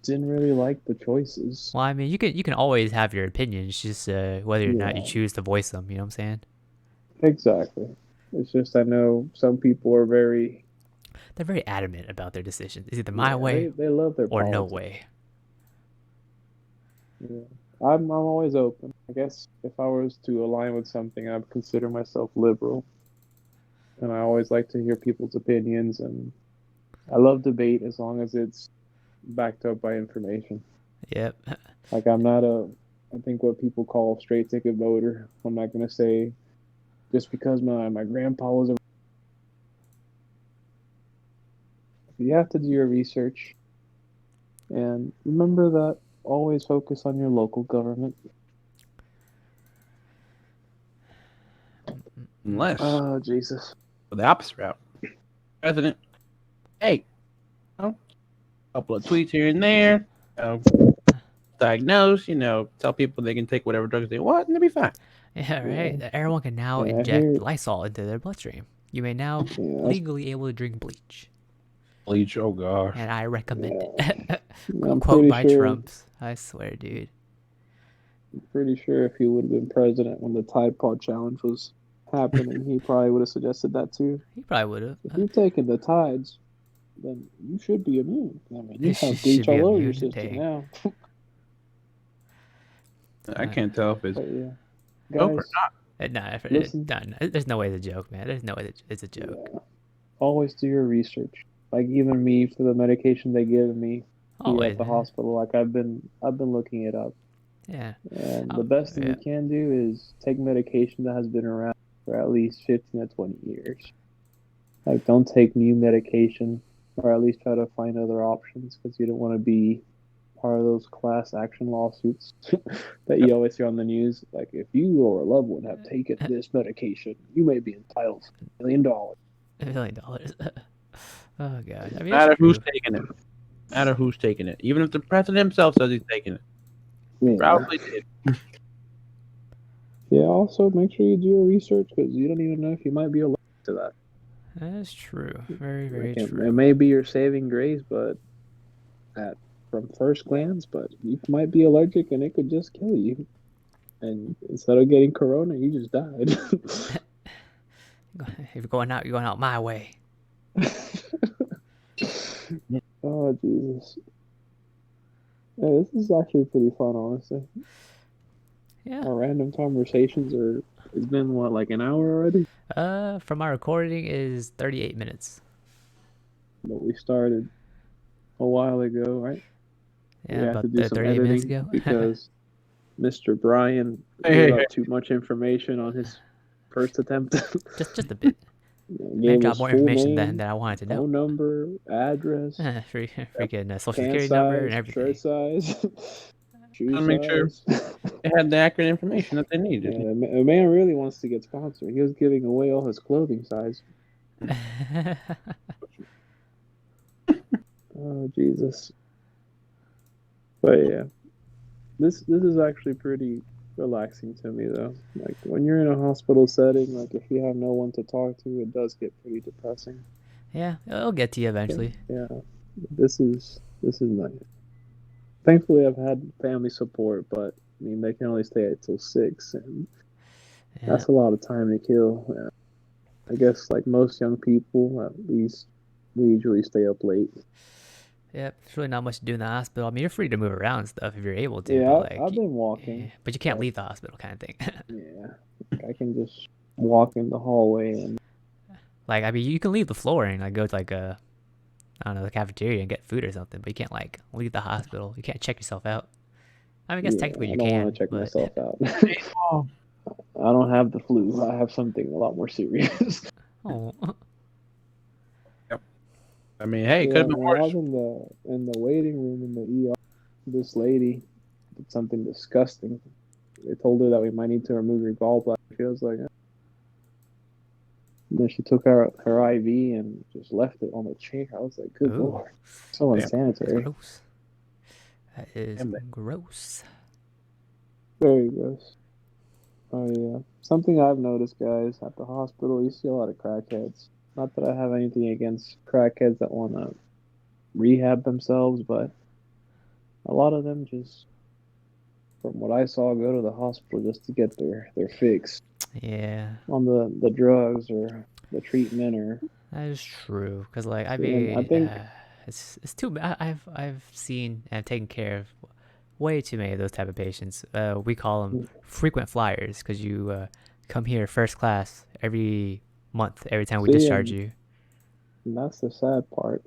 didn't really like the choices. Well, I mean, you can always have your opinions, just whether or not you Yeah, choose to voice them. You know what I'm saying? exactly. It's just I know some people are very, They're very adamant about their decisions. It's either my yeah, way they love their or no politics. way. Yeah. I'm always open. I guess if I was to align with something, I'd consider myself liberal. And I always like to hear people's opinions, and I love debate as long as it's backed up by information. Yep. Like I'm not I think what people call straight ticket voter. I'm not gonna say just because my grandpa was a. You have to do your research, and remember that always focus on your local government. Unless Oh, Jesus. for the opposite route. President, hey, you know, a couple of tweets here and there, you know, diagnose, tell people they can take whatever drugs they want and they'll be fine. Yeah, right. Yeah. Everyone can now Yeah, inject here, Lysol into their bloodstream. You may now yeah, legally able to drink bleach, Bleach, oh gosh. and I recommend yeah, it. I'm Quote pretty by sure, Trumps. I swear, dude. if he would have been president when the Tide Pod Challenge was happening, he probably would have suggested that too. He probably would If have. you've taken the tides, then you should be immune. I mean, you have Should bleach be all over your immune. system Dang. now. I can't tell if it's But yeah, a joke or guys, Nah, listen. there's no way it's a joke, man. There's no way it's a joke. Yeah, always do your research. Like even me for the medication they give me here at Always, the man. hospital, like I've been looking it up. Yeah. And the Oh, best thing yeah. you can do is take medication that has been around for at least 15 to 20 years. Like, don't take new medication, or at least try to find other options because you don't want to be part of those class action lawsuits that you always hear on the news. Like, if you or a loved one have taken this medication, you may be entitled to $1 million. $1 million. Oh god. I mean, it's matter who's true. taking it. Matter who's taking it. Even if the president himself says he's taking it. Yeah. Probably did. Yeah, also make sure you do your research because you don't even know if you might be allergic to that. That's true. Very, very Like, it true. may be your saving grace, but at from first glance, but you might be allergic and it could just kill you. And instead of getting corona, you just died. If you're going out my way. Oh Jesus! Yeah, this is actually pretty fun, honestly. Yeah. Our random conversations are. It's been what, like an hour already? From my recording is 38 minutes. But we started a while ago, right? Yeah, We have about to do some 38 minutes editing ago. because Mr. Brian Hey, gave hey, out too much information on his first attempt. just a bit. May Gave drop his more full information than name, I wanted to know. phone number, address, Freaking social pant security number and size, shirt everything. size, shoe I'll make sure size. they had the accurate information that they needed. Yeah, the man really wants to get sponsored. He was giving away all his clothing size. Oh Jesus! But yeah, this is actually pretty relaxing to me though. Like when you're in a hospital setting, like if you have no one to talk to, it does get pretty depressing. Yeah, it'll get to you eventually. Yeah, this is nice. Thankfully, I've had family support, but I mean they can only stay until 6, and Yeah. that's a lot of time to kill. Yeah. I guess like most young people, at least we usually stay up late. Yep, there's really not much to do in the hospital. I mean, you're free to move around and stuff if you're able to, but Yeah, like, I've been walking. but you can't But leave the hospital, kind of thing. yeah, like I can just walk in the hallway and Like, I mean, you can leave the floor and like go to like I don't know, the cafeteria and get food or something, but you can't like leave the hospital. You can't check yourself out. I mean, I guess yeah, technically I you don't want can, to check but myself out. Oh, I don't have the flu. I have something a lot more serious. oh, I mean, hey, it could Yeah, have been man, I worse. was in the waiting room in the ER. This lady did something disgusting. They told her that we might need to remove your gallbladder. She was like, and then she took her IV and just left it on the chair. I was like, good ooh, lord, so Damn. unsanitary. gross. That is Damn it. gross. Very gross. Oh yeah, something I've noticed, guys, at the hospital, you see a lot of crackheads. Not that I have anything against crackheads that want to rehab themselves, but a lot of them just, from what I saw, go to the hospital just to get their fix Yeah, on the drugs or the treatment or. that is true. Cause like I And I mean, think it's too. I've seen and taken care of way too many of those type of patients. We call them frequent flyers because you come here first class every month, every time we see, discharge you. and that's the sad part.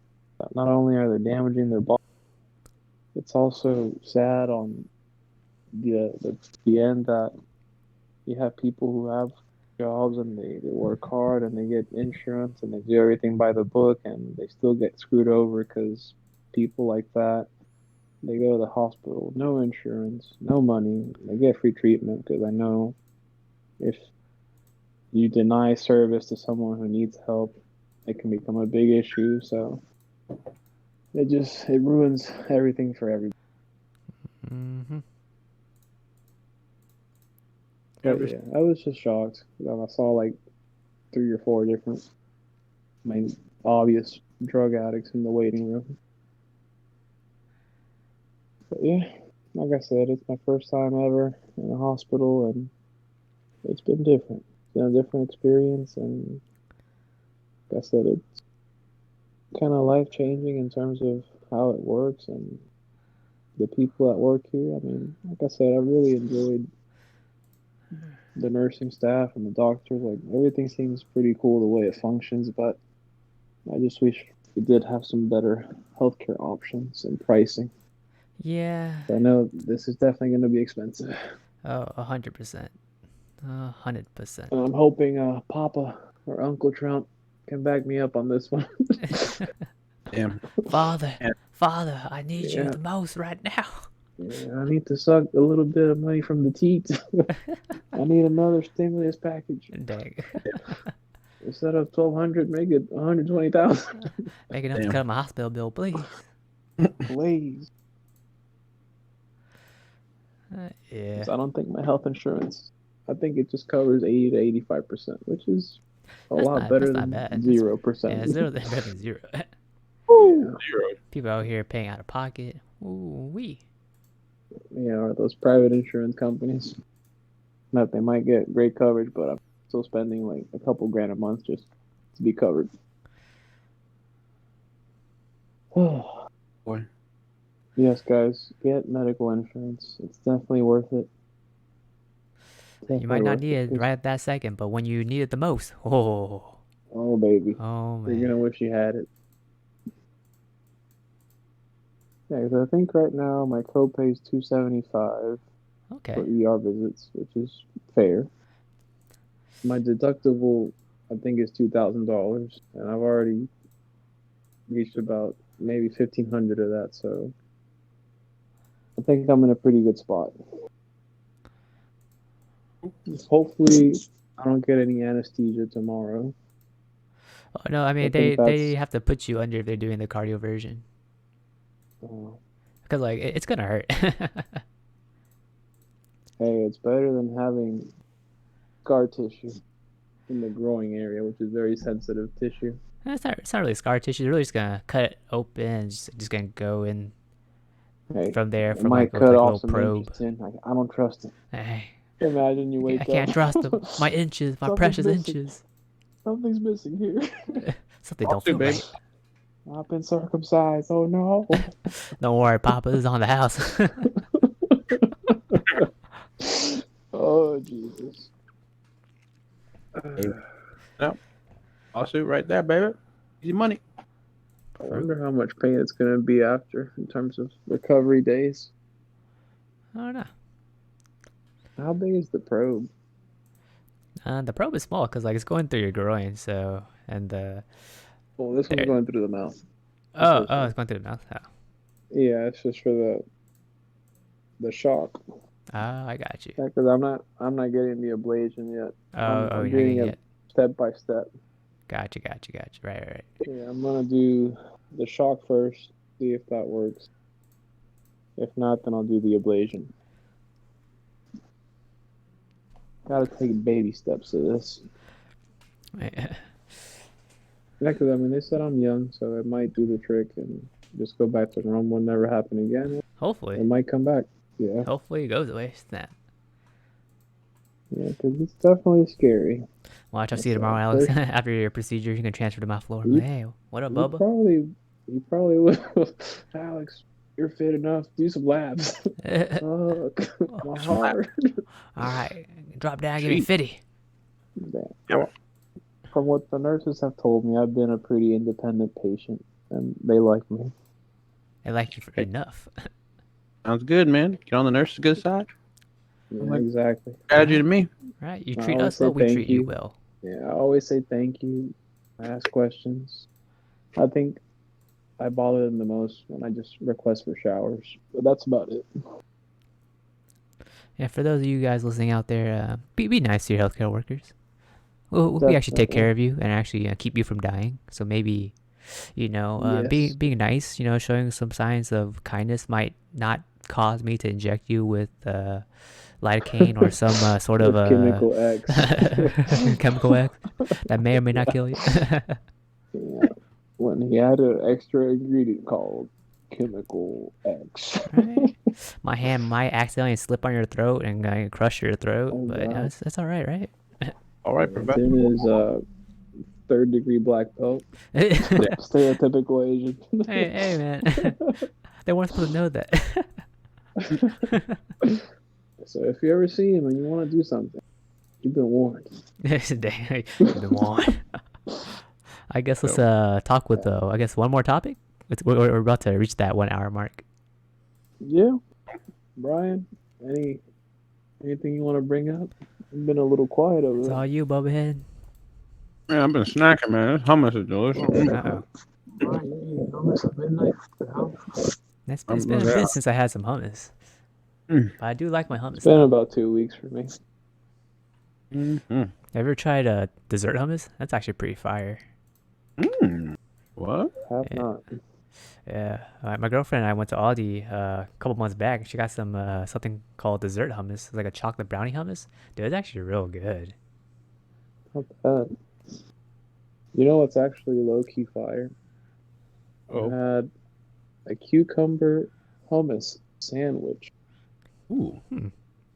Not only are they damaging their body, it's also sad on the end that you have people who have jobs and they work hard and they get insurance and they do everything by the book and they still get screwed over because people like that, they go to the hospital with no insurance, no money, they get free treatment because I know if you deny service to someone who needs help, it can become a big issue. So it ruins everything for everybody. Mm-hmm. But yeah, I was just shocked. I saw like 3 or 4 different, I mean, obvious drug addicts in the waiting room. But yeah, like I said, it's my first time ever in a hospital, and it's been different. It's been a different experience, and like I said, it's kind of life changing in terms of how it works and the people that work here. I mean, like I said, I really enjoyed the nursing staff and the doctors. Like everything seems pretty cool the way it functions, but I just wish we did have some better healthcare options and pricing. Yeah. I know this is definitely going to be expensive. Oh, 100%. 100%. And I'm hoping Papa or Uncle Trump can back me up on this one. Damn. Father, Yeah. Father, I need you Yeah. the most right now. Yeah, I need to suck a little bit of money from the teats. I need another stimulus package. Dang. Instead of 1,200, make it 120,000. Make enough to Damn. cut my hospital bill, please. Please. Yeah. I don't think my health insurance. I think it just covers 80 to 85%, which is a lot better That's not than bad. 0%. Yeah, zero better than zero. Yeah. People out here paying out of pocket. Ooh wee. Yeah, or those private insurance companies. That they might get great coverage, but I'm still spending like a couple grand a month just to be covered. Boy. Yes, guys, get medical insurance. It's definitely worth it. You might not need it Definitely worth right at that second, but when you need it the most, oh Oh, baby. man. You're gonna wish you had it. Yeah, 'cause I think right now my copay is $275 Okay. for ER visits, which is fair. My deductible, I think, is $2,000, and I've already reached about maybe 1,500 of that. So I think I'm in a pretty good spot. Hopefully, I don't get any anesthesia tomorrow. Oh, no, I mean I think they that's have to put you under if they're doing the cardio version because like it's gonna hurt. hey, it's better than having scar tissue in the growing area, which is very sensitive tissue. It's not really scar tissue. They're really just gonna cut it open and just gonna go in Hey, from there it from like might with cut like a off little some probe. inches, Tin. I don't trust it. Hey, Imagine you I wake can't up. trust them. My inches, my Something's precious missing. inches. Something's missing here. Something don't feel baby. right. I've been circumcised. Oh no. Don't worry, Papa. This is on the house. Oh Jesus. No. Lawsuit right there, baby. Easy money. I wonder how much pain it's gonna be after in terms of recovery days. I don't know. How big is the probe? The probe is small because like it's going through your groin, so and Oh, this one's There. going through the mouth. oh first oh one. it's going through the mouth. Oh, Yeah, it's just for the shock. I got you. Yeah, because I'm not getting the ablation yet. Oh, I'm you're not getting getting it it. step by step. Got you. Right. Yeah, I'm gonna do the shock first, see if that works. If not, then I'll do the ablation. Gotta take baby steps to this. Right. Yeah, because I mean, they said I'm young, so it might do the trick and just go back to normal and never happen again. It Hopefully, might come back. Yeah, hopefully it goes away. Snap. yeah, because it's definitely scary. Watch, I'll see you That's, tomorrow, Alex. first, After your procedure, you can transfer to my floor. you, Like, hey, what up, you Bubba? you probably will. Alex, you're fit enough. Do some labs. Fuck, my heart. All right, drop down, give me 50. Well, from what the nurses have told me, I've been a pretty independent patient, and they like me. They like you for enough. Sounds good, man. Get on the nurse's good side. Yeah, Like- exactly. Strategy to me. Right? You I treat always us say well, we thank treat you you. well. Yeah, I always say thank you. I ask questions. I think I bother them the most when I just request for showers, but that's about it. Yeah, for those of you guys listening out there, be nice to your healthcare workers. we actually take care Definitely. of you and actually keep you from dying. So maybe Yes. being nice, showing some signs of kindness might not cause me to inject you with lidocaine or some sort of With chemical X. chemical X that may or may not kill you. Yeah. When he had an extra ingredient called chemical X. Right? My hand might accidentally slip on your throat and crush your throat, Oh but God. it's all right, right? All right, Yeah, Professor. Tin is third degree black belt. Yeah. Stereotypical Asian. Hey, man, they weren't supposed to know that. So if you ever see him and you want to do something, you've been warned. Dang, you've been warned. I guess let's So, talk with Yeah. I guess one more topic. We're about to reach that 1 hour mark. Yeah. Brian, anything you want to bring up? You've been a little quiet over It's there. all you, Bobahead. man, I've been snacking, man. This hummus is delicious. Uh oh. Brian, you eating hummus at midnight? The hell? It's been a Yeah. bit since I had some hummus, Mm. but I do like my It's hummus been though. about 2 weeks for me. Mm-hmm. Have you ever tried dessert hummus? That's actually pretty fire. Mm. What? Have Yeah, not. yeah. My girlfriend and I went to Aldi a couple months back. She got some something called dessert hummus. It's like a chocolate brownie hummus. Dude, it's actually real good. Not bad. You know what's actually low key fire? I Oh. had a cucumber hummus sandwich. Ooh. Hmm.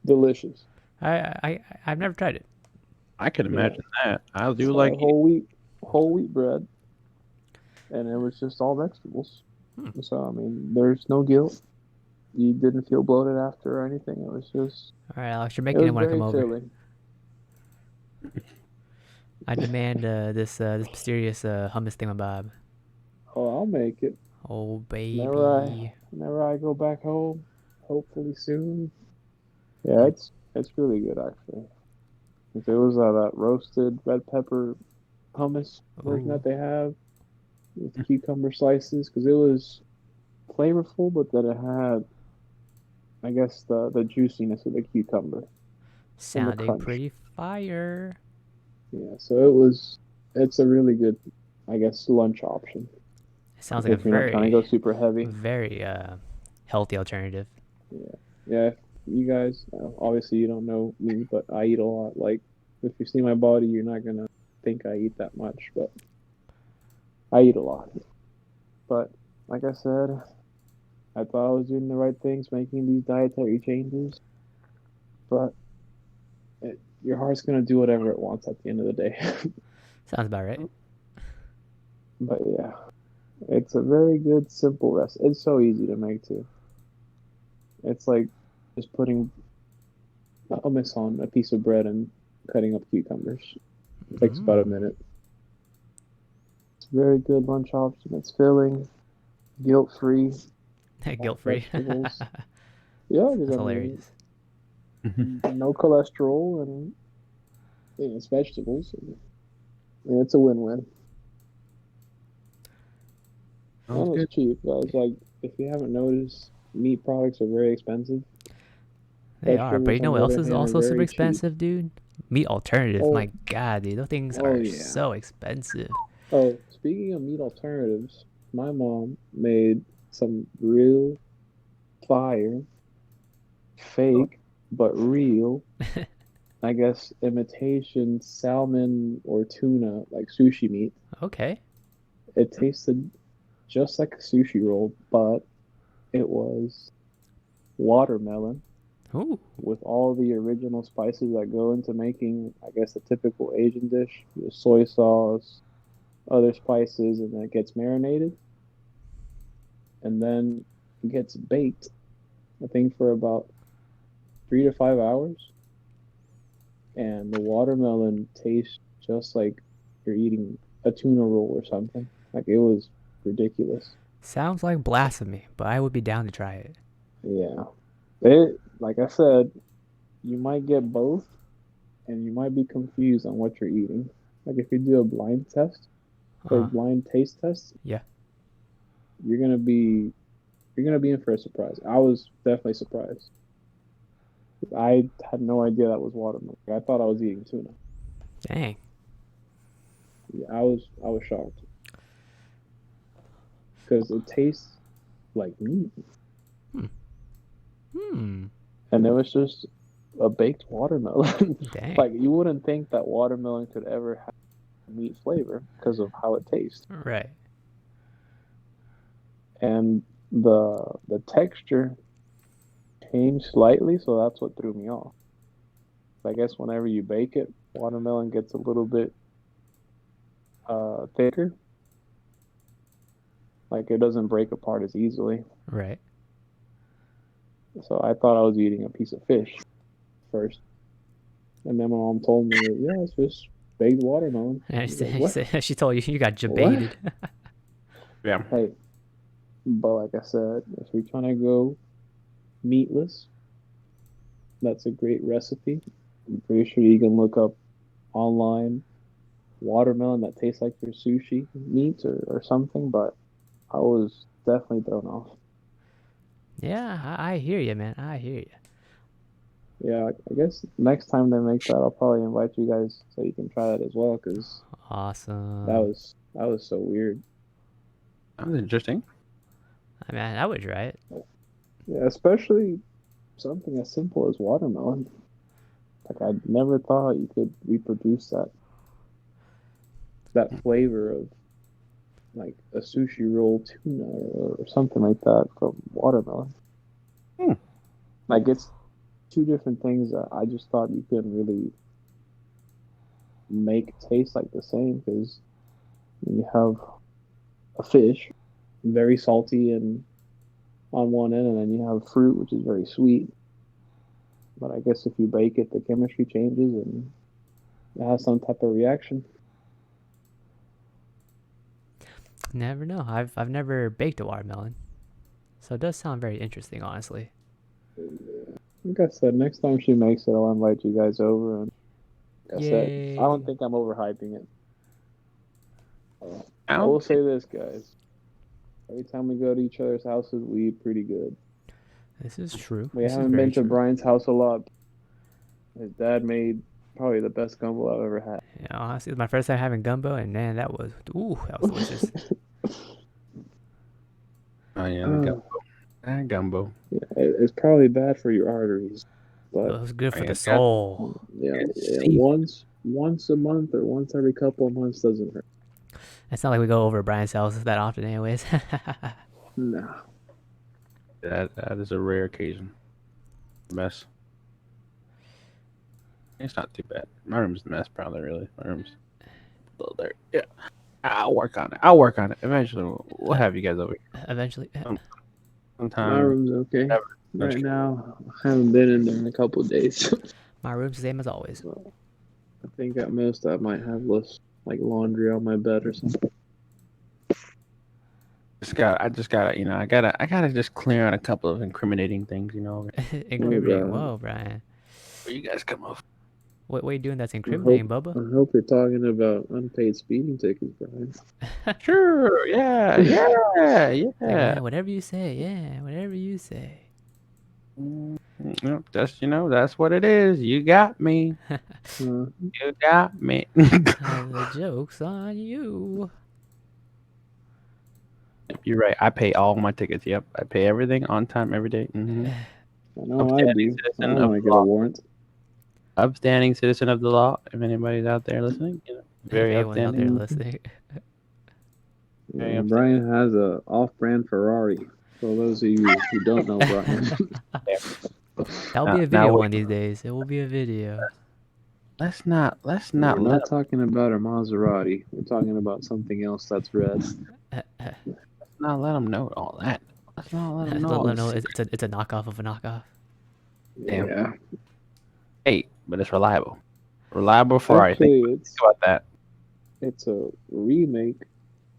Delicious. I've never tried it. I can Yeah. imagine that. I do So like eating. whole wheat bread, and it was just all vegetables. Hmm. So I mean, there's no guilt. You didn't feel bloated after or anything. All right, Alex, you're It making it was when I come very over. filling. I demand this mysterious hummus thingamabob. Oh, I'll make it. Oh Whenever baby. whenever I go back home, hopefully soon. Yeah, it's really good actually. If it was that roasted red pepper hummus version Oh, that they have with cucumber slices, because it was flavorful, but then it had, I guess, the juiciness of the cucumber and the sounding crunch. pretty fire. Yeah, so it's a really good, I guess, lunch option It sounds like a if you're not trying to go very, super heavy. very healthy alternative. Yeah, yeah. If you guys, obviously you don't know me, but I eat a lot. Like if you see my body, you're not gonna think I eat that much, but I eat a lot. But like I said, I thought I was doing the right things, making these dietary changes, but your heart's gonna do whatever it wants at the end of the day. Sounds about right. But yeah, it's a very good, simple recipe. It's so easy to make too. It's like just putting hummus on a piece of bread and cutting up cucumbers. It takes about a Mm. minute. It's a very good lunch option. It's filling, guilt free, Guilt all free. vegetables. Yeah, because That's I mean, hilarious. no cholesterol and it's vegetables. And it's a win-win. Sounds And it's good. cheap, guys. Like, if you haven't noticed, meat products are very expensive. They are, but you Vegetables, know on what the else other is hand, are also super very cheap. expensive, dude? Meat alternatives. Oh, My God, dude, those things oh are yeah. so expensive. Oh, speaking of meat alternatives, my mom made some real fire, fake, but real, I guess, imitation salmon or tuna, like sushi meat. Okay. It tasted just like a sushi roll, but it was watermelon Ooh. with all the original spices that go into making, I guess, a typical Asian dish. The soy sauce, other spices, and then it gets marinated, and then it gets baked, I think, for about 3 to 5 hours. And the watermelon tastes just like you're eating a tuna roll or something. Like it was ridiculous. Sounds like blasphemy, but I would be down to try it. Yeah. It, like I said, you might get both and you might be confused on what you're eating. Like if you do a blind test or Uh, blind taste test, yeah. you're gonna be in for a surprise. I was definitely surprised. I had no idea that was watermelon. I thought I was eating tuna. Dang. Yeah, I was shocked because it tastes like meat, Hmm. and it was just a baked watermelon. Dang. Like you wouldn't think that watermelon could ever have meat flavor because of how it tastes, Right. and the texture changed slightly, so that's what threw me off. I guess whenever you bake it, watermelon gets a little bit thicker, like it doesn't break apart as easily. Right. So I thought I was eating a piece of fish first, and then my mom told me, yeah, it's just baked watermelon. I And was like, what? she told you you got What? jebaited. Yeah. Hey, but like I said, if you're trying to go meatless, that's a great recipe. I'm pretty sure you can look up online watermelon that tastes like your sushi meat or something, but I was definitely thrown off. Yeah, I hear you, man. I hear you. Yeah, I guess next time they make that, I'll probably invite you guys so you can try that as well, because Awesome. that was so weird. That was interesting. I mean, I would try it. Yeah, especially something as simple as watermelon. Like I never thought you could reproduce that flavor of like a sushi roll tuna or something like that from watermelon. Hmm. Like it's two different things that I just thought you couldn't really make taste like the same because you have a fish very salty and on one end, and then you have fruit which is very sweet. But I guess if you bake it, the chemistry changes and it has some type of reaction. Never know. I've never baked a watermelon, so it does sound very interesting, honestly. Like I said, next time she makes it, I'll invite you guys over. And like I said, I don't Yay! think I'm overhyping it. I I will don't. say this, guys. Every time we go to each other's houses, we eat pretty good. This is true. We This is haven't very been to true. Brian's house a lot. His dad made probably the best gumbo I've ever had. Yeah, honestly, it was my first time having gumbo, and man, that was delicious. Oh yeah, the Uh, gumbo. Gumbo. yeah, it's probably bad for your arteries, It but was good Oh, for yeah, the it's got soul. yeah, seafood. once a month or once every couple of months doesn't hurt. It's not like we go over to Brian's house that often, anyways. Nah. That is a rare occasion. Mess. It's not too bad. My room's a mess, probably. Really, my room's a little dirty. Yeah, I'll work on it. I'll work on it. Eventually, we'll have you guys over here Eventually, My sometime. room's okay. Never. Right now, I haven't been in there in a couple of days. my room's the same as always. I think at most I might have less like laundry on my bed or something. I just gotta, I gotta just clear out a couple of incriminating things, Oh Incriminating. God. Whoa, Brian. Before you guys come over. What are you doing that's I hope incriminating, Bubba? I hope you're talking about unpaid speeding tickets, Brian. Sure. Yeah. Yeah. It's like, Yeah. man, whatever you say. Yeah, whatever you say. That's what it is. You got me. Uh, You got me. The joke's on you. You're right. I pay all my tickets. Yep. I pay everything on time every day. I know I Upstanding do. I citizen don't of want to the get a law. warrant. Upstanding citizen of the law. If anybody's out there listening, If very anyone's out upstanding. there Mhm. listening, Very upstanding. Brian has a off-brand Ferrari. For those of you who don't know Brian, Yeah. that'll be Now, a now video wait. one these days. It will be a video. Let's we're not let not him. talking about a Maserati. We're talking about something else that's red. Let's not let him know all that. Let's not let him know Let all them the know secret. it's a knockoff of a knockoff. Damn. Yeah, Hey, but it's reliable. Reliable Ferrari. Think actually, about that. it's a remake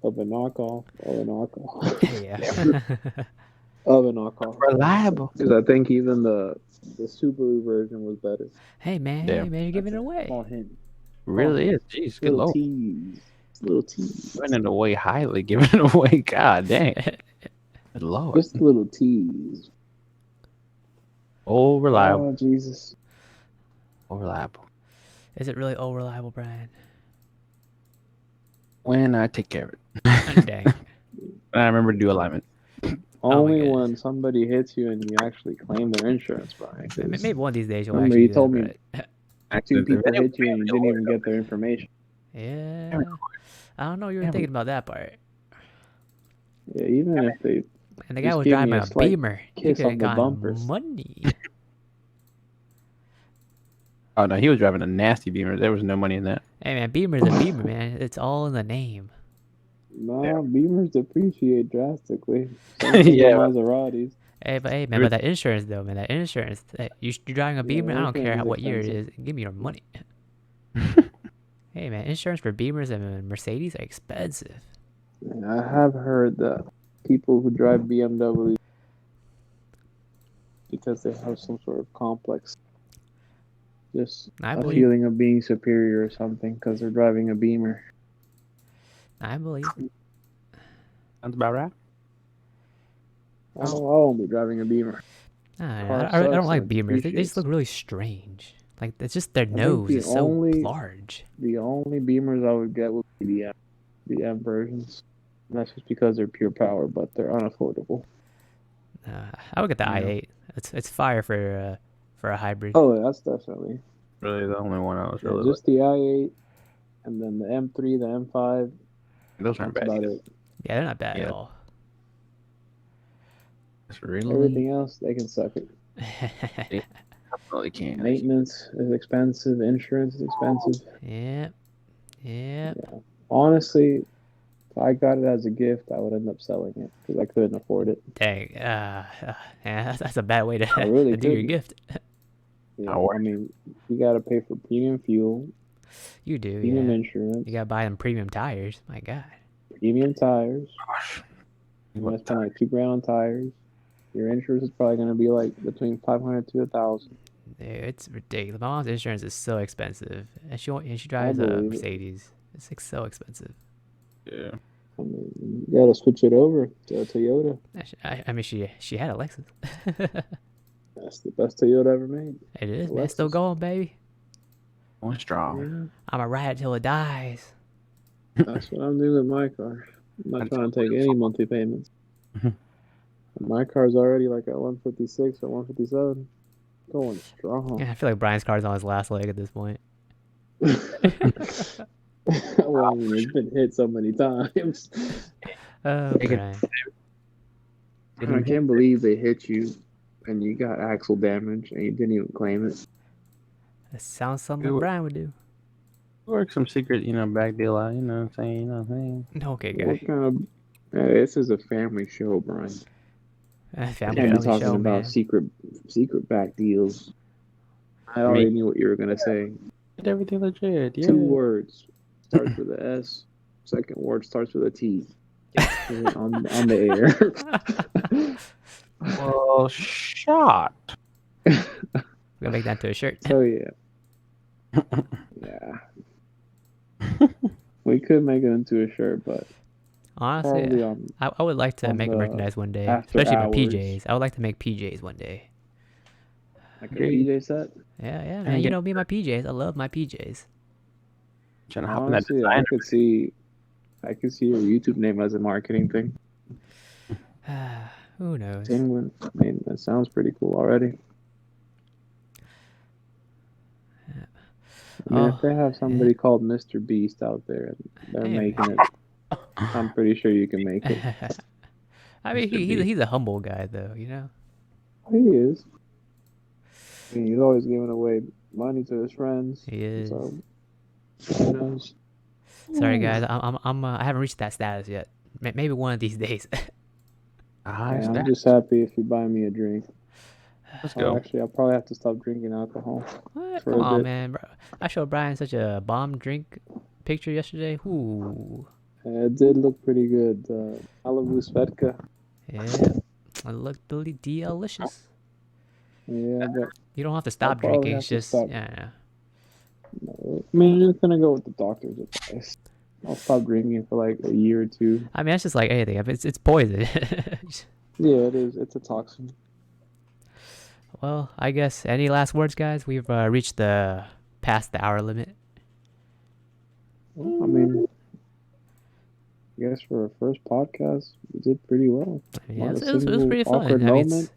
of a knockoff of a knockoff Yeah. of a knockoff. Reliable. Because I think even the Subaru version was better. Yeah. hey man, you're That's giving it a away. small hint. Small Really hint. is. Jeez, good Little lord. tease. Little tease. Giving it away highly. Giving it away. God dang. Good lord. Just a little tease. Oh, reliable. Oh Jesus. Oh, reliable. Is it really all reliable, Brian? When I take care of it. Dang. And I remember to do alignment. Oh my Only goodness. when somebody hits you and you actually claim their insurance, Brian. 'Cause Maybe one of these days you'll remember, actually you do that, told me but 2 Accident. people hit you and you didn't even get their information. yeah, I don't know. You were Yeah, thinking about that part. Yeah, even if they And the guy just was gave driving me a a slight Beamer. He kiss could have on the gotten bumpers. money. Oh no, he was driving a nasty Beamer. There was no money in that. Hey man, Beamer's a Beamer, man. It's all in the name. No, Beamers depreciate drastically. Same thing with Yeah. Maseratis. Hey, man, Every- but that insurance though, man, that insurance. You're driving a Yeah, Beamer. the I don't care insurance is what year it expensive. is. Give me your money. Hey man, insurance for Beamers and Mercedes are expensive. And I have heard that people who drive BMW because they have some sort of complex, just I a believe. feeling of being superior or something because they're driving a Beamer. I believe. Sounds about right. I won't be driving a Beamer. Car I don't sucks and like it Beamers. They just depreciates. look really strange. Like it's just their I think nose is so large. the only Beamers I would get would be the M versions. And that's just because they're pure power, but they're unaffordable. I would get the Yeah. i8. It's fire for a hybrid. Oh, that's definitely Really, the only one I was yeah, really just the i8, and then the M3, the M5. like. Those aren't That's bad about either. it. Yeah, they're not bad at Yeah. all. It's really. Everything else, they can suck it. Definitely can. Maintenance is expensive. Insurance is expensive. Yeah, yeah. Honestly, if I got it as a gift, I would end up selling it because I couldn't afford it. Dang. Yeah, that's a bad way to, I really to do your couldn't. gift. Yeah, Oh, I mean, you got to pay for premium fuel, You do, premium yeah. insurance, You gotta buy them premium tires. My God. premium tires. gosh. You're gonna spend like $2,000 on tires. Your insurance is probably gonna be like between 500 to 1,000. Dude, it's ridiculous. My mom's insurance is so expensive, and she I drives a believe it. Mercedes. It's like so expensive. Yeah. I mean, you gotta switch it over to a Toyota. I mean, she had a Lexus. That's the best Toyota ever made. It is, A man. Still Lexus. going, baby. Going strong. Yeah, I'ma ride it till it dies. that's what I'm doing with my car. I'm not trying to take any monthly payments. My car's already like at 156 or 157. Going strong. Yeah, I feel like Brian's car's on his last leg at this point. Well, I mean, it's been hit so many times. Oh, Take it. Brian. I can't believe they hit you and you got axle damage and you didn't even claim it. That sounds something like Brian would do. Work some secret, back deal out. You know what I'm saying? You know what I'm saying? Okay, What guy. kind of? Hey, this is a family show, Brian. Family Can't be friendly talking show, about man. secret back deals. I already knew what you were gonna say. Get everything legit. Yeah. 2 words starts with a S. Second word starts with a T. on the air. Well, shot. We're gonna make that into a shirt. So yeah. We could make it into a shirt, but probably Honestly, on I would like to on make the merchandise one day, after especially my hours. PJs. I would like to make PJs one day. like a PJ set. Yeah, man. You know me, and my PJs. I love my PJs. Trying to hop in that Honestly, design. I could see your YouTube name as a marketing thing. Who knows? Penguin. I mean, that sounds pretty cool already. I mean, if they have somebody called Mr. Beast out there and they're Hey, making it, I'm pretty sure you can make it. I mean, he's a humble guy, though. You know. He is. I mean, he's always giving away money to his friends. He is. So, who knows? Sorry, guys. I haven't reached that status yet. Maybe one of these days. Yeah, I'm just happy if you buy me a drink. Let's go. Actually, I'll probably have to stop drinking alcohol. What? For Come a on, bit. man. Bro. I showed Brian such a bomb drink picture yesterday. Ooh. It did look pretty good. Malibu Svedka. Yeah. It looked really delicious. Yeah, but You don't have to stop probably drinking. have It's to just stop. yeah. I mean, I'm just gonna go with the doctor's advice. I'll stop drinking for like a year or 2. I mean, that's just like anything. It's poison. Yeah, it is. It's a toxin. Well, I guess any last words, guys? We've reached the past the hour limit. I mean, I guess for our first podcast, we did pretty well. Yeah, Not a it was single pretty awkward fun. I mean, moment.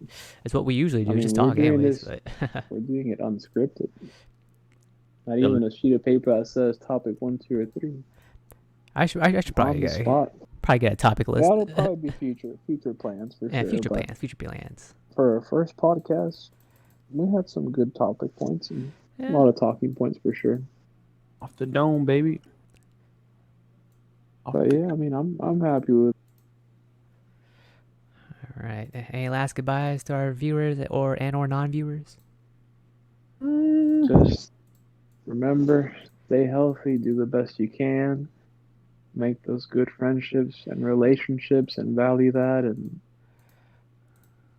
it's what we usually I do, just mean, we're talk, doing anyways. this. But We're doing it unscripted. Not The- even a sheet of paper that says topic 1, 2, or 3. I should On the spot. probably get a topic list. That'll probably be future plans for Yeah, sure. future But plans, future plans. for our first podcast, we had some good topic points and a Yeah. lot of talking points for sure. Off the dome, baby. But yeah, I mean, I'm happy with. All right. Any last goodbyes to our viewers or non-viewers? Just remember, stay healthy, do the best you can, make those good friendships and relationships, and value that, and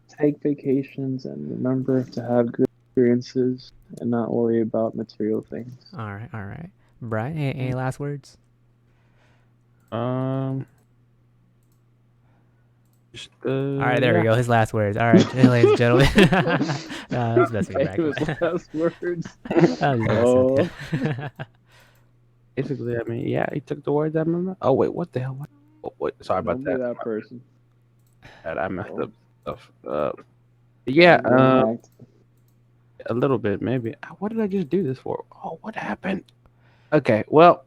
take vacations, and remember to have good experiences and not worry about material things. All right, all right. Brian, any last words? Just, All right, there we go. His last words. All right, ladies and gentlemen. That's messing It was back. last words. Oh. Basically, I mean, yeah, he took the words out of my mouth. Oh wait, what the hell? What? Sorry about Don't be that. that person. I messed up stuff. Yeah, Don't act. a little bit maybe. What did I just do this for? Oh, what happened? Okay, well,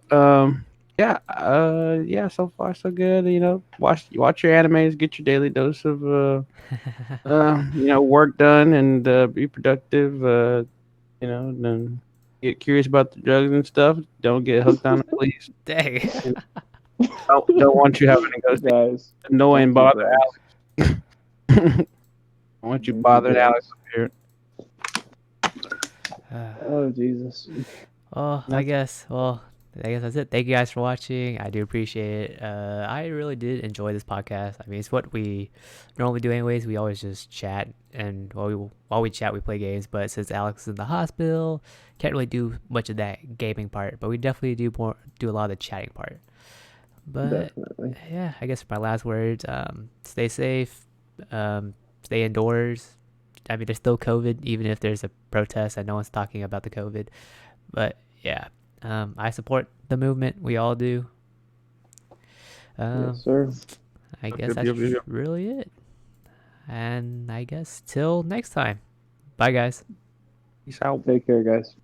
yeah. So far, so good. You know, watch your animes, get your daily dose of work done, and be productive. You know, and then get curious about the drugs and stuff. Don't get hooked on it, please. Dang. Don't want you having to go Guys, annoy and don't do bother drugs. Alex. I want you Don't do bothering drugs. Alex up here. Oh Jesus. Well, I guess that's it. Thank you guys for watching. I do appreciate it. I really did enjoy this podcast. I mean, it's what we normally do anyways. We always just chat, and while we chat, we play games. But since Alex is in the hospital, can't really do much of that gaming part. But we definitely do a lot of the chatting part. But Definitely. yeah, I guess my last words: stay safe, stay indoors. I mean, there's still COVID, even if there's a protest and no one's talking about the COVID. But yeah, I support the movement. We all do. Yes, sir. I guess that's really it. And I guess till next time. Bye, guys. Peace out. Take care, guys.